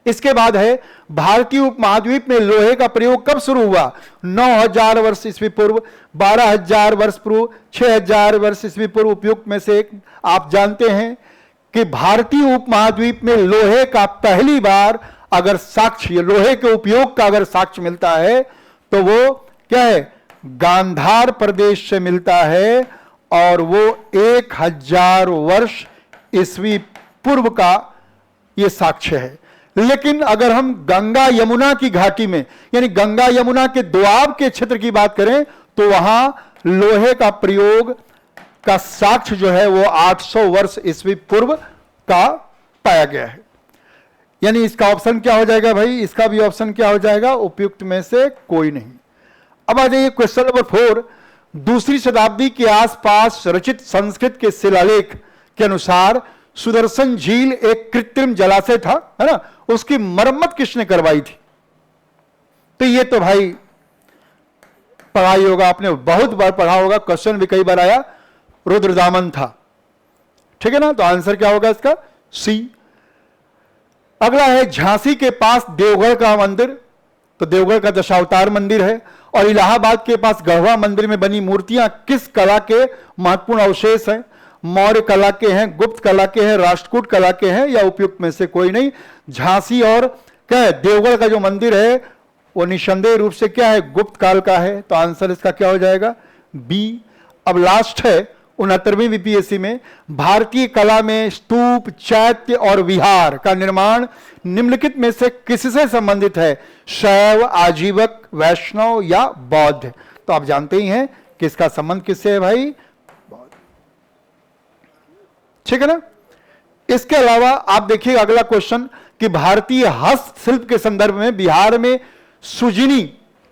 इसके बाद है भारतीय उपमहाद्वीप में लोहे का प्रयोग कब शुरू हुआ? 9000 वर्ष ईस्वी पूर्व, 12000 वर्ष पूर्व, 6000 वर्ष ईस्वी पूर्व। उपयुक्त में से एक। आप जानते हैं कि भारतीय उपमहाद्वीप में लोहे का पहली बार अगर साक्ष्य, लोहे के उपयोग का अगर साक्ष्य मिलता है तो वो क्या है? गांधार प्रदेश से मिलता है, और वो 1000 वर्ष ईस्वी पूर्व का ये साक्ष्य है। लेकिन अगर हम गंगा यमुना की घाटी में, यानी गंगा यमुना के दोआब के क्षेत्र की बात करें, तो वहां लोहे का प्रयोग का साक्ष्य जो है वो 800 वर्ष ईस्वी पूर्व का पाया गया है। यानी इसका ऑप्शन क्या हो जाएगा भाई? इसका भी ऑप्शन क्या हो जाएगा? उपयुक्त में से कोई नहीं। अब आ जाइए क्वेश्चन नंबर 4। दूसरी शताब्दी के आसपास रचित संस्कृत के शिलालेख के अनुसार सुदर्शन झील एक कृत्रिम जलाशय था, है ना। उसकी मरम्मत किसने करवाई थी? तो ये तो भाई पढ़ाई होगा, आपने बहुत बार पढ़ा होगा, क्वेश्चन भी कई बार आया, रुद्रदामन था, ठीक है ना। तो आंसर क्या होगा इसका? सी। अगला है झांसी के पास देवगढ़ का मंदिर, तो देवगढ़ का दशावतार मंदिर है। और इलाहाबाद के पास गढ़वा मंदिर में बनी मूर्तियां किस कला के महत्वपूर्ण अवशेष हैं? मौर्य कला के हैं, गुप्त कला के हैं, राष्ट्रकूट कला के हैं, या उपयुक्त में से कोई नहीं? झांसी और क्या है, देवगढ़ का जो मंदिर है वो निसंदेह रूप से क्या है, गुप्त काल का है। तो आंसर इसका क्या हो जाएगा? बी। अब लास्ट है 69वीं बीपीएससी में, भारतीय कला में स्तूप, चैत्य और विहार का निर्माण निम्नलिखित में से किससे संबंधित है? शैव, आजीवक, वैष्णव या बौद्ध? तो आप जानते ही हैं कि इसका संबंध किससे है भाई? बौद्ध। ठीक है ना। इसके अलावा आप देखिए अगला क्वेश्चन कि भारतीय हस्तशिल्प के संदर्भ में बिहार में सुजिनी,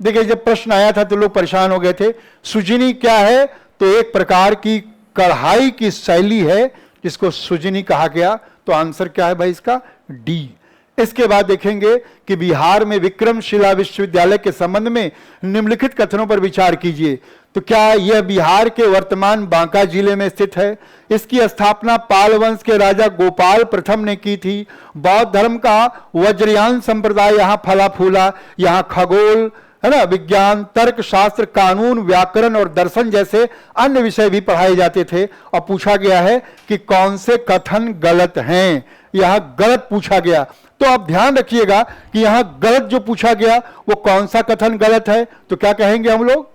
देखिए जब प्रश्न आया था तो लोग परेशान हो गए थे। सुजिनी क्या है? तो एक प्रकार की कढ़ाई की शैली है जिसको सुजिनी कहा गया। तो आंसर क्या है भाई इसका? डी। इसके बाद देखेंगे कि बिहार में विक्रमशिला विश्वविद्यालय के संबंध में निम्नलिखित कथनों पर विचार कीजिए। तो क्या यह बिहार के वर्तमान बांका जिले में स्थित है? इसकी स्थापना पाल वंश के राजा गोपाल प्रथम ने की थी। बौद्ध धर्म का वज्रयान संप्रदाय यहां फला फूला। यहां खगोल, है ना, विज्ञान, तर्क शास्त्र, कानून, व्याकरण और दर्शन जैसे अन्य विषय भी पढ़ाए जाते थे। और पूछा गया है कि कौन से कथन गलत हैं? यहां गलत पूछा गया। तो आप ध्यान रखिएगा कि यहां गलत जो पूछा गया वो कौन सा कथन गलत है। तो क्या कहेंगे हम लोग?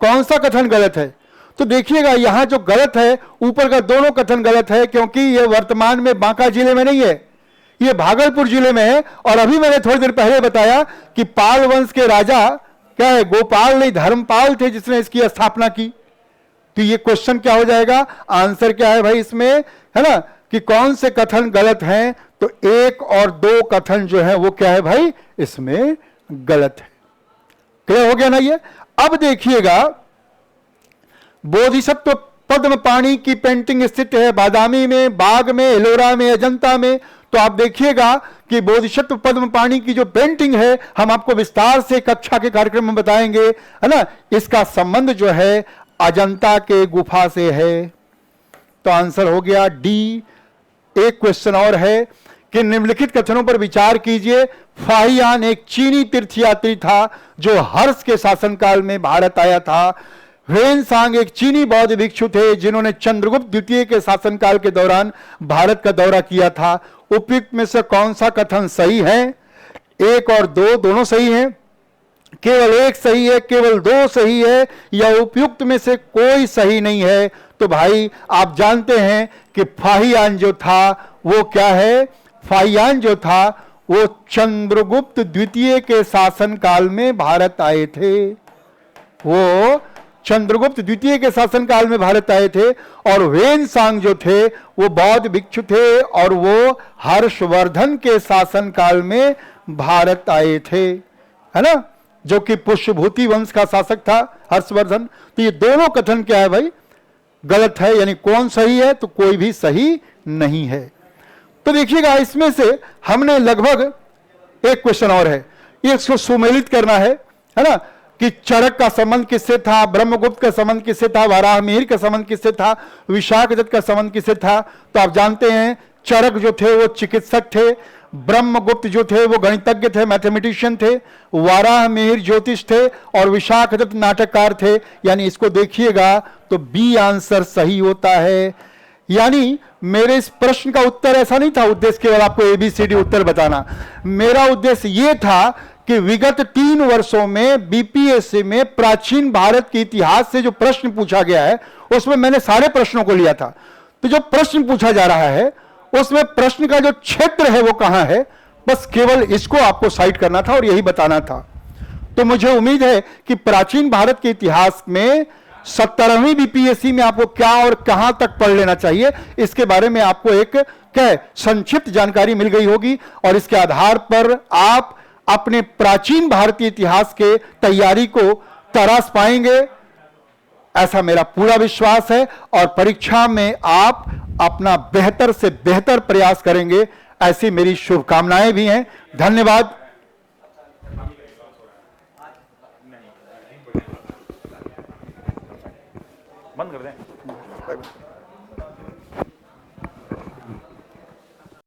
कौन सा कथन गलत है? तो देखिएगा यहां जो गलत है, ऊपर का दोनों कथन गलत है, क्योंकि यह वर्तमान में बांका जिले में नहीं है, ये भागलपुर जिले में है। और अभी मैंने थोड़ी देर पहले बताया कि पाल वंश के राजा क्या है, गोपाल नहीं धर्मपाल थे जिसने इसकी स्थापना की। तो ये क्वेश्चन क्या हो जाएगा? आंसर क्या है भाई इसमें, है ना, कि कौन से कथन गलत हैं? तो 1 और 2 कथन जो है वो क्या है भाई, इसमें गलत है। क्लियर हो गया ना ये? अब देखिएगा बोधिसत्व पद्म पाणी की पेंटिंग स्थित है बादामी में, बाग में, एलोरा में, अजंता में। तो आप देखिएगा कि बोधिसत्व पद्म पाणी की जो पेंटिंग है हम आपको विस्तार से कक्षा के कार्यक्रम में बताएंगे, है ना। इसका संबंध जो है अजंता के गुफा से है। तो आंसर हो गया डी। एक क्वेश्चन और है कि निम्नलिखित कथनों पर विचार कीजिए। फाहियान एक चीनी तीर्थयात्री था जो हर्ष के शासनकाल में भारत आया था। ह्वेनसांग एक चीनी बौद्ध भिक्षु थे जिन्होंने चंद्रगुप्त द्वितीय के शासनकाल के दौरान भारत का दौरा किया था। उपयुक्त में से कौन सा कथन सही है? 1 और 2 दोनों सही हैं, केवल 1 सही है, केवल 2 सही है, या उपयुक्त में से कोई सही नहीं है? तो भाई आप जानते हैं कि फाहियान जो था वो क्या है? फाहियान जो था वो चंद्रगुप्त द्वितीय के शासनकाल में भारत आए थे। वो चंद्रगुप्त द्वितीय के शासनकाल में भारत आए थे। और ह्वेनसांग जो थे वो बौद्ध भिक्षु थे और वो हर्षवर्धन के शासनकाल में भारत आए थे, है ना, जो कि पुष्यभूति वंश का शासक था हर्षवर्धन। तो ये दोनों कथन क्या है भाई? गलत है। यानी कौन सही है? तो कोई भी सही नहीं है। तो देखिएगा इसमें से हमने लगभग एक क्वेश्चन और है, ये इसको सुमेलित करना है ना, कि चरक का संबंध किससे था, ब्रह्मगुप्त का संबंध किससे था, वराहमिहिर का संबंध किससे था, विशाखदत्त का संबंध किससे था। तो आप जानते हैं चरक जो थे वो चिकित्सक थे, ब्रह्मगुप्त जो थे वो गणितज्ञ थे, मैथमेटिशियन थे, वराहमिहिर ज्योतिष थे और विशाखदत्त नाटककार थे। यानी इसको देखिएगा तो बी आंसर सही होता है। यानी मेरे इस प्रश्न का उत्तर ऐसा नहीं था उद्देश्य केवल आपको ABCD उत्तर बताना। मेरा उद्देश्य यह था कि विगत 3 वर्षों में बीपीएससी में प्राचीन भारत के इतिहास से जो प्रश्न पूछा गया है उसमें मैंने सारे प्रश्नों को लिया था। तो जो प्रश्न पूछा जा रहा है उसमें प्रश्न का जो क्षेत्र है वो कहां है, बस केवल इसको आपको साइट करना था और यही बताना था। तो मुझे उम्मीद है कि प्राचीन भारत के इतिहास में 17वीं बीपीएससी में आपको क्या और कहां तक पढ़ लेना चाहिए इसके बारे में आपको एक क्या संक्षिप्त जानकारी मिल गई होगी। और इसके आधार पर आप अपने प्राचीन भारतीय इतिहास के तैयारी को तराश पाएंगे, ऐसा मेरा पूरा विश्वास है। और परीक्षा में आप अपना बेहतर से बेहतर प्रयास करेंगे, ऐसी मेरी शुभकामनाएं भी हैं। धन्यवाद। बंद कर दें।